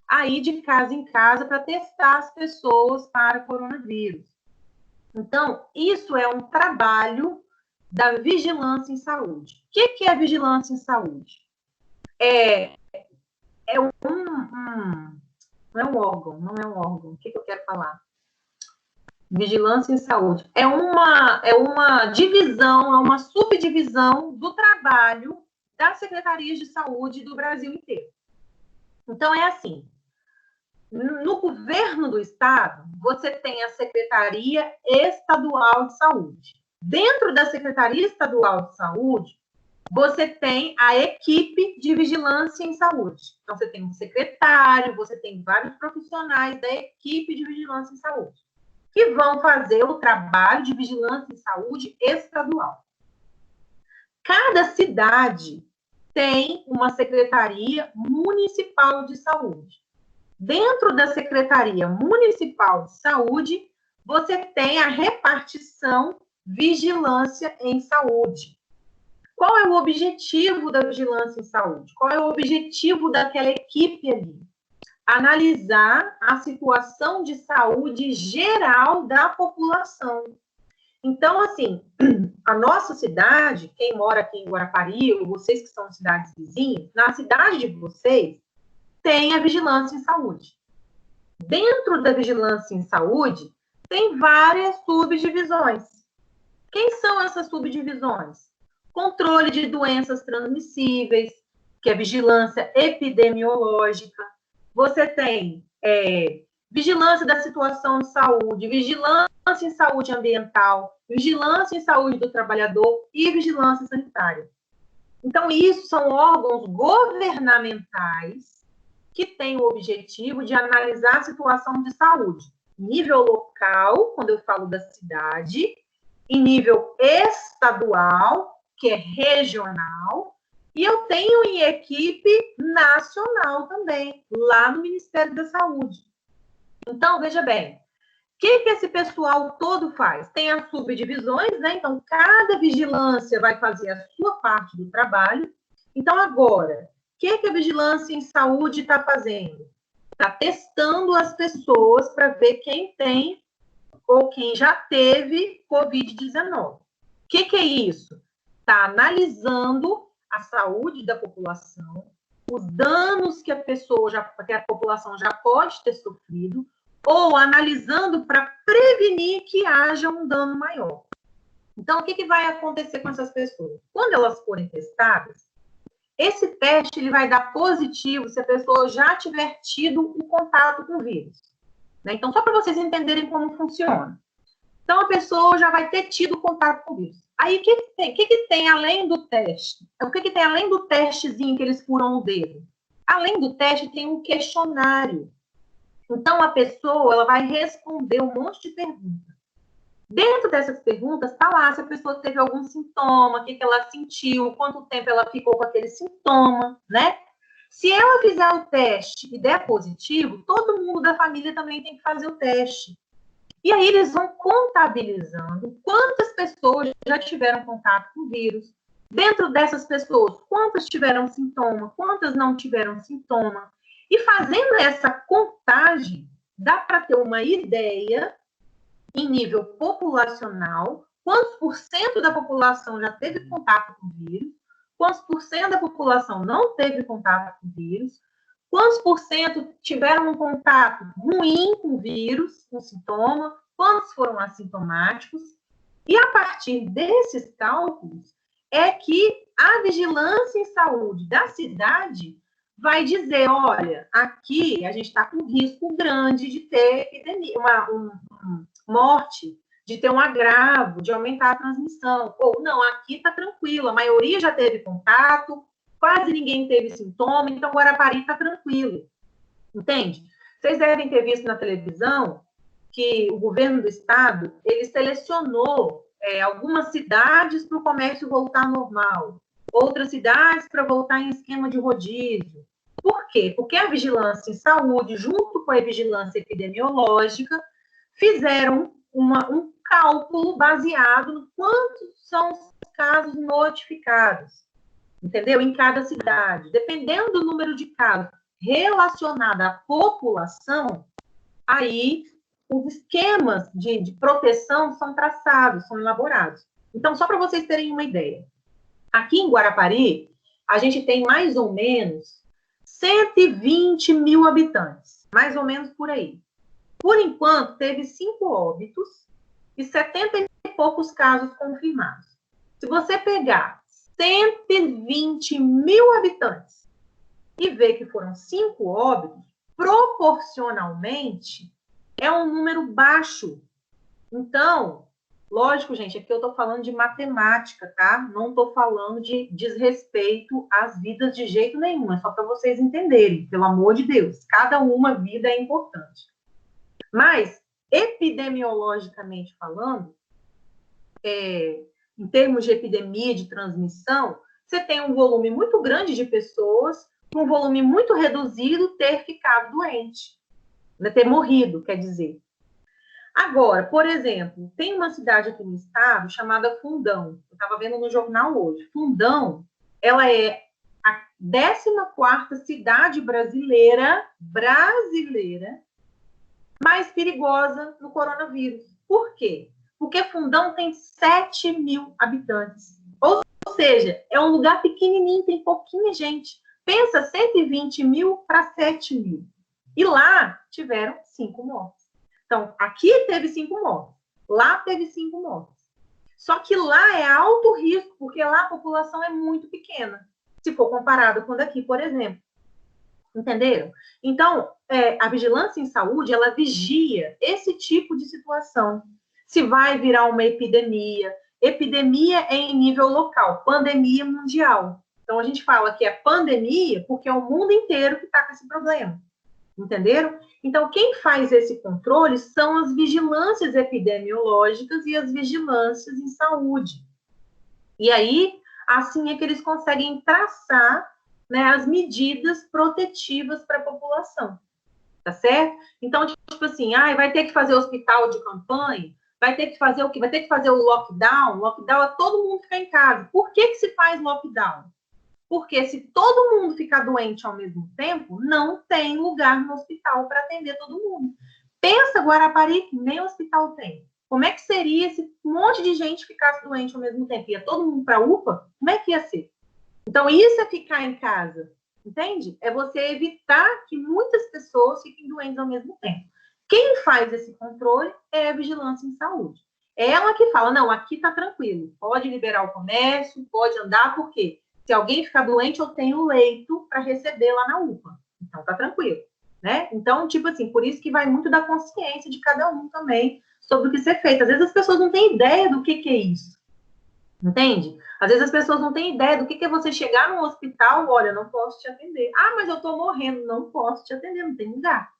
a ir de casa em casa para testar as pessoas para o coronavírus. Então, isso é um trabalho da vigilância em saúde. O que é vigilância em saúde? Não é um órgão. O que eu quero falar? Vigilância em saúde. É uma divisão, é uma subdivisão do trabalho das secretarias de saúde do Brasil inteiro. Então, é assim, no governo do estado, você tem a Secretaria Estadual de Saúde. Dentro da Secretaria Estadual de Saúde, você tem a equipe de vigilância em saúde. Então, você tem um secretário, você tem vários profissionais da equipe de vigilância em saúde, que vão fazer o trabalho de vigilância em saúde estadual. Cada cidade tem uma Secretaria Municipal de Saúde. Dentro da Secretaria Municipal de Saúde, você tem a repartição Vigilância em Saúde. Qual é o objetivo da vigilância em saúde? Qual é o objetivo daquela equipe ali? Analisar a situação de saúde geral da população. Então, assim, a nossa cidade, quem mora aqui em Guarapari, ou vocês que são cidades vizinhas, na cidade de vocês, tem a vigilância em saúde. Dentro da vigilância em saúde, tem várias subdivisões. Quem são essas subdivisões? Controle de doenças transmissíveis, que é vigilância epidemiológica. Você tem vigilância da situação de saúde, vigilância em saúde ambiental, vigilância em saúde do trabalhador e vigilância sanitária. Então, isso são órgãos governamentais que têm o objetivo de analisar a situação de saúde em nível local, quando eu falo da cidade, em nível estadual, que é regional, e eu tenho em equipe nacional também, lá no Ministério da Saúde. Então, veja bem, o que esse pessoal todo faz? Tem as subdivisões, né? Então, cada vigilância vai fazer a sua parte do trabalho. Então, agora, o que a vigilância em saúde está fazendo? Está testando as pessoas para ver quem tem ou quem já teve Covid-19. O que é isso? Está analisando a saúde da população, os danos que a população já pode ter sofrido, ou analisando para prevenir que haja um dano maior. Então, o que vai acontecer com essas pessoas? Quando elas forem testadas, esse teste ele vai dar positivo se a pessoa já tiver tido o contato com o vírus. Né? Então, só para vocês entenderem como funciona. Então, a pessoa já vai ter tido contato com o vírus. Aí, o que tem além do teste? O que tem além do testezinho que eles furam o dedo? Além do teste, tem um questionário. Então, a pessoa ela vai responder um monte de perguntas. Dentro dessas perguntas, está lá se a pessoa teve algum sintoma, o que ela sentiu, quanto tempo ela ficou com aquele sintoma, né? Se ela fizer o teste e der positivo, todo mundo da família também tem que fazer o teste. E aí eles vão contabilizando quantas pessoas já tiveram contato com o vírus. Dentro dessas pessoas, quantas tiveram sintoma, quantas não tiveram sintoma. E fazendo essa contagem, dá para ter uma ideia, em nível populacional, quantos por cento da população já teve contato com o vírus, quantos por cento da população não teve contato com o vírus, quantos por cento tiveram um contato ruim com o vírus, com sintoma, quantos foram assintomáticos. E a partir desses cálculos é que a vigilância em saúde da cidade vai dizer, olha, aqui a gente está com risco grande de ter epidemia, uma morte, de ter um agravo, de aumentar a transmissão. Ou não, aqui está tranquilo, a maioria já teve contato, quase ninguém teve sintoma, então Guarapari está tranquilo. Entende? Vocês devem ter visto na televisão que o governo do estado, ele selecionou algumas cidades para o comércio voltar normal, outras cidades para voltar em esquema de rodízio. Por quê? Porque a vigilância em saúde, junto com a vigilância epidemiológica, fizeram um cálculo baseado no quantos são os casos notificados, entendeu? Em cada cidade. Dependendo do número de casos relacionado à população, aí os esquemas de proteção são traçados, são elaborados. Então, só para vocês terem uma ideia, aqui em Guarapari, a gente tem mais ou menos 120 mil habitantes, mais ou menos por aí. Por enquanto, teve 5 óbitos e 70 e poucos casos confirmados. Se você pegar 120 mil habitantes e ver que foram 5 óbitos, proporcionalmente, é um número baixo. Então, lógico, gente, aqui eu estou falando de matemática, tá? Não estou falando de desrespeito às vidas de jeito nenhum, é só para vocês entenderem, pelo amor de Deus, cada uma vida é importante. Mas, epidemiologicamente falando, em termos de epidemia, de transmissão, você tem um volume muito grande de pessoas, um volume muito reduzido ter ficado doente, né, ter morrido, quer dizer. Agora, por exemplo, tem uma cidade aqui no estado chamada Fundão. Eu estava vendo no jornal hoje. Fundão, ela é a 14ª cidade brasileira mais perigosa no coronavírus. Por quê? Porque Fundão tem 7 mil habitantes. Ou seja, é um lugar pequenininho, tem pouquinha gente. Pensa 120 mil para 7 mil. E lá tiveram 5 mortes. Então, aqui teve 5 mortes. Lá teve 5 mortes. Só que lá é alto risco, porque lá a população é muito pequena, se for comparado com daqui, por exemplo. Entenderam? Então, a vigilância em saúde, ela vigia esse tipo de situação. Se vai virar uma epidemia. Epidemia é em nível local, pandemia mundial. Então, a gente fala que é pandemia porque é o mundo inteiro que está com esse problema. Entenderam? Então, quem faz esse controle são as vigilâncias epidemiológicas e as vigilâncias em saúde. E aí, assim é que eles conseguem traçar, né, as medidas protetivas para a população. Tá certo? Então, tipo assim, vai ter que fazer hospital de campanha, vai ter que fazer o quê? Vai ter que fazer o lockdown. Lockdown é todo mundo ficar em casa. Por que se faz lockdown? Porque se todo mundo ficar doente ao mesmo tempo, não tem lugar no hospital para atender todo mundo. Pensa, Guarapari, que nem hospital tem. Como é que seria se um monte de gente ficasse doente ao mesmo tempo? Ia todo mundo para a UPA? Como é que ia ser? Então, isso é ficar em casa, entende? É você evitar que muitas pessoas fiquem doentes ao mesmo tempo. Quem faz esse controle é a vigilância em saúde. É ela que fala, não, aqui está tranquilo, pode liberar o comércio, pode andar, por quê? Se alguém ficar doente, eu tenho leito para receber lá na UPA. Então, tá tranquilo, né? Então, tipo assim, por isso que vai muito da consciência de cada um também sobre o que ser feito. Às vezes as pessoas não têm ideia do que é isso. Entende? Às vezes as pessoas não têm ideia do que é você chegar no hospital, olha, não posso te atender. Mas eu tô morrendo, não posso te atender, não tem lugar.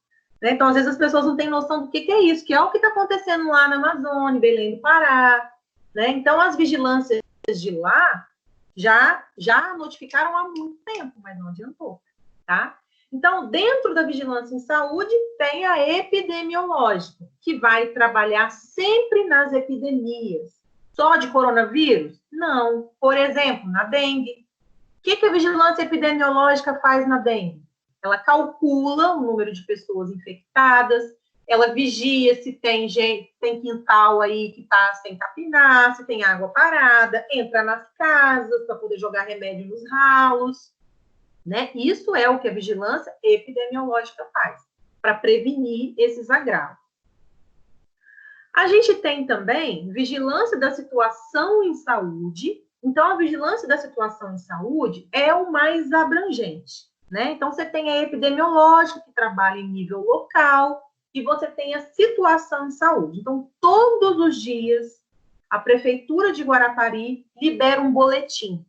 Né? Então, às vezes as pessoas não têm noção do que é isso, que é o que está acontecendo lá na Amazônia, Belém do Pará. Né? Então, as vigilâncias de lá já notificaram há muito tempo, mas não adiantou, tá? Então, dentro da vigilância em saúde, tem a epidemiológica, que vai trabalhar sempre nas epidemias. Só de coronavírus? Não. Por exemplo, na dengue. O que a vigilância epidemiológica faz na dengue? Ela calcula o número de pessoas infectadas, ela vigia se tem quintal aí que está sem capinar, se tem água parada, entra nas casas para poder jogar remédio nos ralos, né? Isso é o que a vigilância epidemiológica faz, para prevenir esses agravos. A gente tem também vigilância da situação em saúde. Então, a vigilância da situação em saúde é o mais abrangente, né? Então, você tem a epidemiológica, que trabalha em nível local, e você tem a situação em saúde. Então, todos os dias, a Prefeitura de Guarapari libera um boletim.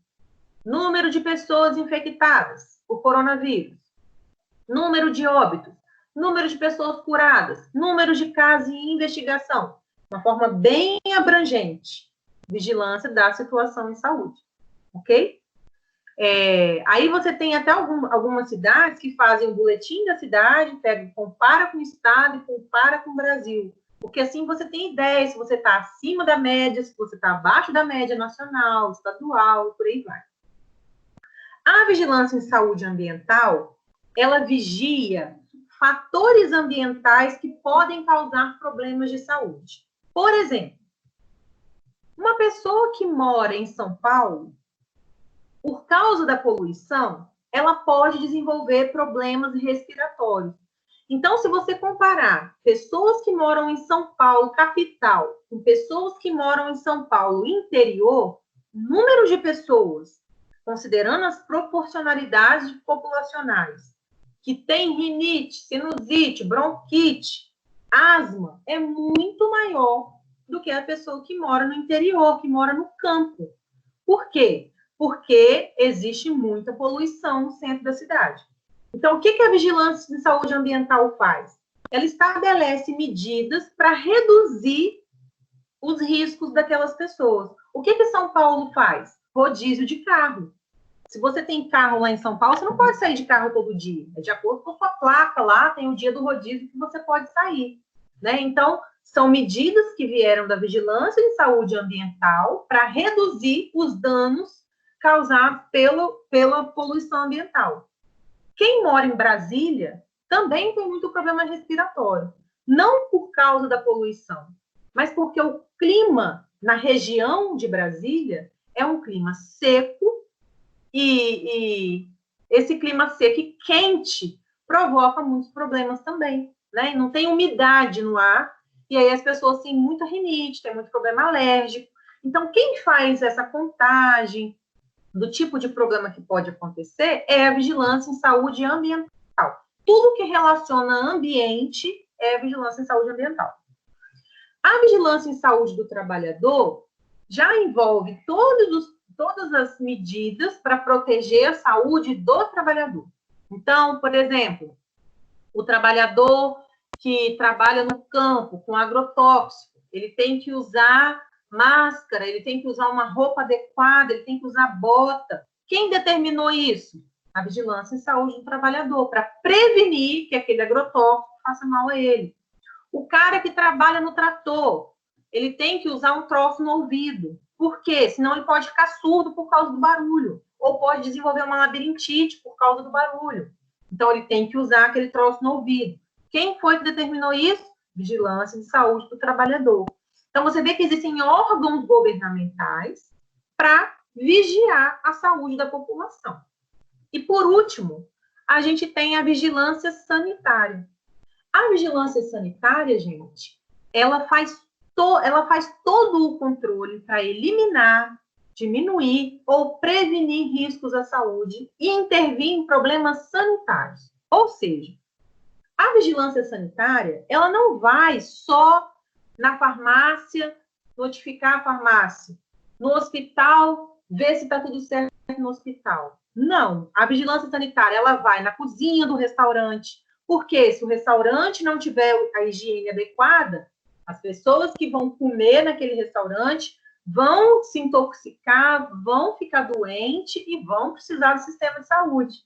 Número de pessoas infectadas por coronavírus, número de óbitos, número de pessoas curadas, número de casos em investigação. Uma forma bem abrangente. Vigilância da situação em saúde. Ok? Aí você tem até algumas cidades que fazem o boletim da cidade, compara com o estado e compara com o Brasil. Porque assim você tem ideia se você está acima da média, se você está abaixo da média nacional, estadual, por aí vai. A vigilância em saúde ambiental, ela vigia fatores ambientais que podem causar problemas de saúde. Por exemplo, uma pessoa que mora em São Paulo, por causa da poluição, ela pode desenvolver problemas respiratórios. Então, se você comparar pessoas que moram em São Paulo, capital, com pessoas que moram em São Paulo, interior, o número de pessoas, considerando as proporcionalidades populacionais, que tem rinite, sinusite, bronquite, asma, é muito maior do que a pessoa que mora no interior, que mora no campo. Por quê? Porque existe muita poluição no centro da cidade. Então, o que a Vigilância de Saúde Ambiental faz? Ela estabelece medidas para reduzir os riscos daquelas pessoas. O que São Paulo faz? Rodízio de carro. Se você tem carro lá em São Paulo, você não pode sair de carro todo dia. É de acordo com a sua placa lá, tem o dia do rodízio que você pode sair, né? Então, são medidas que vieram da Vigilância de Saúde Ambiental para reduzir os danos causados pela poluição ambiental. Quem mora em Brasília também tem muito problema respiratório. Não por causa da poluição, mas porque o clima na região de Brasília é um clima seco, e esse clima seco e quente provoca muitos problemas também, né? Não tem umidade no ar, e aí as pessoas têm muita rinite, têm muito problema alérgico. Então, quem faz essa contagem do tipo de problema que pode acontecer é a Vigilância em Saúde Ambiental. Tudo que relaciona ambiente é a Vigilância em Saúde Ambiental. A Vigilância em Saúde do Trabalhador já envolve todas as medidas para proteger a saúde do trabalhador. Então, por exemplo, o trabalhador que trabalha no campo com agrotóxico, ele tem que usar máscara, ele tem que usar uma roupa adequada, ele tem que usar bota. Quem determinou isso? A Vigilância em Saúde do Trabalhador, para prevenir que aquele agrotóxico faça mal a ele. O cara que trabalha no trator, ele tem que usar um troço no ouvido. Por quê? Senão ele pode ficar surdo por causa do barulho, ou pode desenvolver uma labirintite por causa do barulho. Então, ele tem que usar aquele troço no ouvido. Quem foi que determinou isso? Vigilância de Saúde do Trabalhador. Então, você vê que existem órgãos governamentais para vigiar a saúde da população. E, por último, a gente tem a vigilância sanitária. A vigilância sanitária, gente, ela faz todo o controle para eliminar, diminuir ou prevenir riscos à saúde e intervir em problemas sanitários. Ou seja, a vigilância sanitária, ela não vai só na farmácia, notificar a farmácia, no hospital, ver se está tudo certo no hospital. Não, a vigilância sanitária, ela vai na cozinha do restaurante, porque se o restaurante não tiver a higiene adequada, as pessoas que vão comer naquele restaurante vão se intoxicar, vão ficar doentes e vão precisar do sistema de saúde.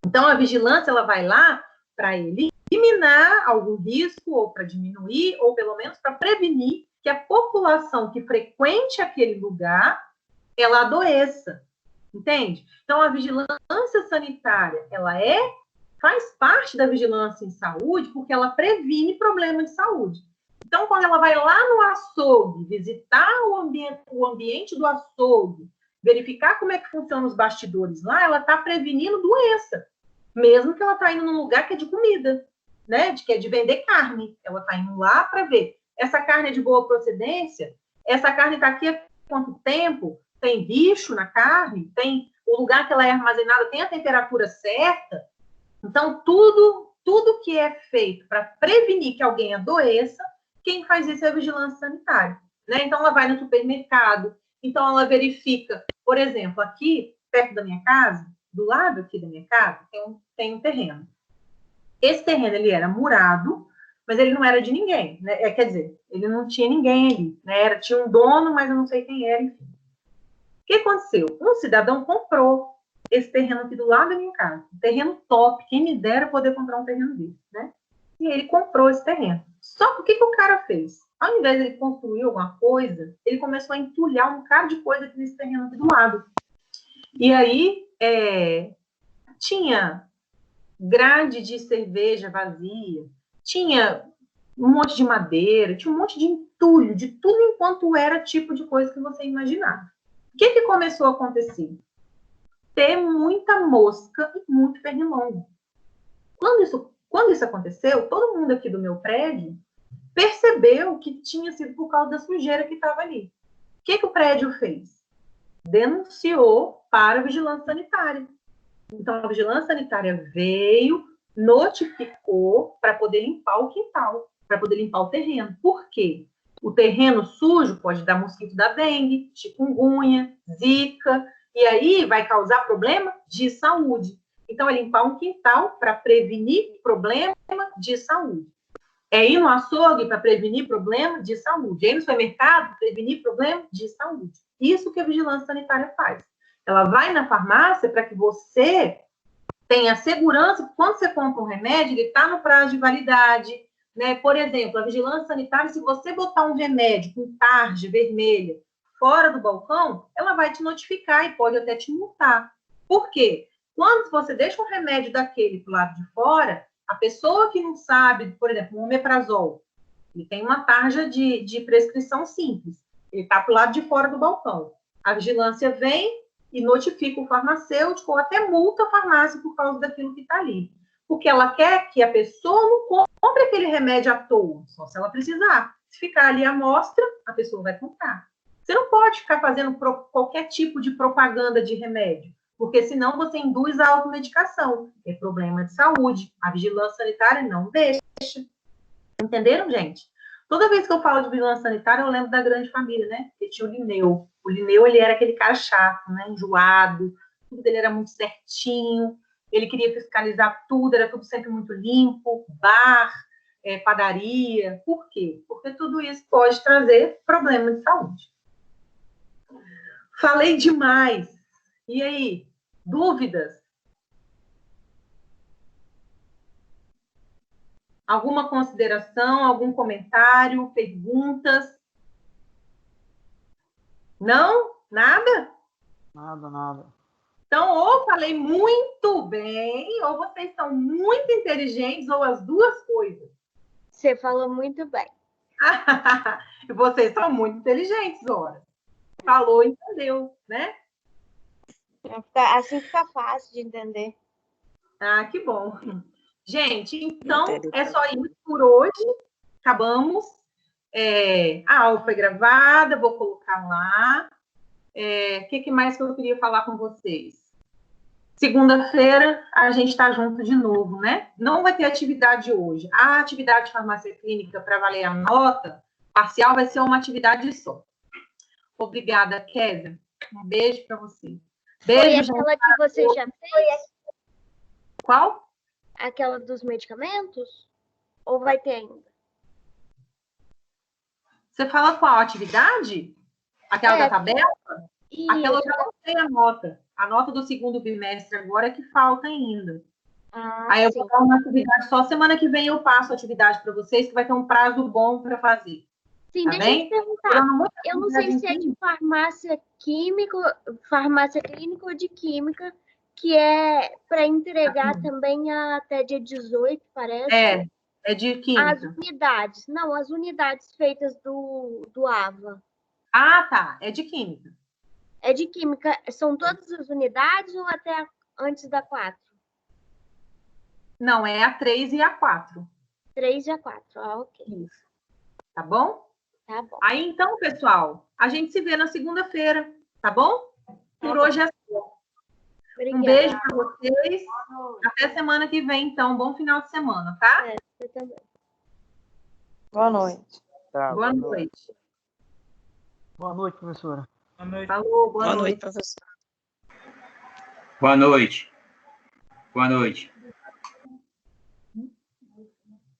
Então, a vigilância, ela vai lá para eliminar algum risco, ou para diminuir, ou pelo menos para prevenir que a população que frequente aquele lugar, ela adoeça, entende? Então, a vigilância sanitária, ela faz parte da vigilância em saúde, porque ela previne problemas de saúde. Então, quando ela vai lá no açougue, visitar o ambiente do açougue, verificar como é que funcionam os bastidores lá, ela está prevenindo doença, mesmo que ela está indo num lugar que é de comida, né? Que é de vender carne. Ela está indo lá para ver, essa carne é de boa procedência? Essa carne está aqui há quanto tempo? Tem bicho na carne? Tem o lugar que ela é armazenada, tem a temperatura certa? Então, tudo que é feito para prevenir que alguém adoeça, quem faz isso é a vigilância sanitária, né? Então, ela vai no supermercado, então ela verifica, por exemplo, aqui, perto da minha casa, do lado aqui da minha casa, tem um terreno. Esse terreno, ele era murado, mas ele não era de ninguém, né? Quer dizer, ele não tinha ninguém ali, né? Tinha um dono, mas eu não sei quem era, enfim. O que aconteceu? Um cidadão comprou esse terreno aqui do lado da minha casa, um terreno top, quem me dera poder comprar um terreno desse, né? E ele comprou esse terreno. Só que o que o cara fez? Ao invés de ele construir alguma coisa, ele começou a entulhar um bocado de coisa aqui nesse terreno aqui do lado. E aí, tinha grade de cerveja vazia, tinha um monte de madeira, tinha um monte de entulho, de tudo enquanto era tipo de coisa que você imaginava. O que começou a acontecer? Ter muita mosca e muito pernilongo. Quando isso aconteceu, todo mundo aqui do meu prédio percebeu que tinha sido por causa da sujeira que estava ali. O que o prédio fez? Denunciou para a vigilância sanitária. Então, a vigilância sanitária veio, notificou para poder limpar o quintal, para poder limpar o terreno. Por quê? O terreno sujo pode dar mosquito da dengue, chikungunya, zika, e aí vai causar problema de saúde. Então, é limpar um quintal para prevenir problema de saúde. É ir no açougue para prevenir problema de saúde. É ir no supermercado para prevenir problema de saúde. Isso que a vigilância sanitária faz. Ela vai na farmácia para que você tenha segurança que quando você compra um remédio, ele está no prazo de validade, né? Por exemplo, a vigilância sanitária, se você botar um remédio com tarja vermelha fora do balcão, ela vai te notificar e pode até te multar. Por quê? Quando você deixa um remédio daquele pro lado de fora, a pessoa que não sabe, por exemplo, o omeprazol, ele tem uma tarja de prescrição simples, ele está pro lado de fora do balcão. A vigilância vem e notifica o farmacêutico ou até multa a farmácia por causa daquilo que está ali. Porque ela quer que a pessoa não compre aquele remédio à toa, só se ela precisar. Se ficar ali a amostra, a pessoa vai comprar. Você não pode ficar fazendo qualquer tipo de propaganda de remédio, porque senão você induz a automedicação. É problema de saúde. A vigilância sanitária não deixa. Entenderam, gente? Toda vez que eu falo de vigilância sanitária, eu lembro da Grande Família, né? Porque tinha o Linneu. O Linneu, ele era aquele cara chato, né? Enjoado. Tudo dele era muito certinho. Ele queria fiscalizar tudo, era tudo sempre muito limpo. Bar, padaria. Por quê? Porque tudo isso pode trazer problema de saúde. Falei demais. E aí? Dúvidas? Alguma consideração, algum comentário, perguntas? Não? Nada? Nada. Então, ou falei muito bem, ou vocês são muito inteligentes, ou as duas coisas. Você falou muito bem. Vocês são muito inteligentes, ora. Falou, entendeu, né? Assim fica fácil de entender. Ah, que bom. Gente, então, é só isso por hoje. Acabamos. A aula foi gravada, vou colocar lá. O que mais que eu queria falar com vocês? Segunda-feira, a gente está junto de novo, né? Não vai ter atividade hoje. A atividade de farmácia clínica para valer a nota parcial vai ser uma atividade só. Obrigada, Kézia. Um beijo para você. Beijo. Foi aquela que você já fez? Qual? Aquela dos medicamentos? Ou vai ter ainda? Você fala qual atividade? Aquela da tabela? Isso. Aquela eu já botei a nota. A nota do segundo bimestre agora é que falta ainda. Aí eu vou dar uma atividade só. Semana que vem eu passo a atividade para vocês, que vai ter um prazo bom para fazer. Sim, tá deixa bem? eu te perguntar. Eu não sei se é de farmácia clínica ou de química, que é para entregar também até dia 18, parece. É de química. As unidades. Não, as unidades feitas do AVA. Ah, tá. É de química. É de química. São todas as unidades ou até antes da 4? Não, é a 3 e a 4. 3 e a 4. Ah, ok. Isso. Tá bom? Tá bom. Aí, então, pessoal, a gente se vê na segunda-feira, tá bom? Por hoje é só. Obrigada. Um beijo para vocês. Até semana que vem, então. Bom final de semana, tá? Você também. Boa noite. Boa noite. Boa noite, professora. Boa noite. Falou, boa noite. professor. Boa noite. Boa noite.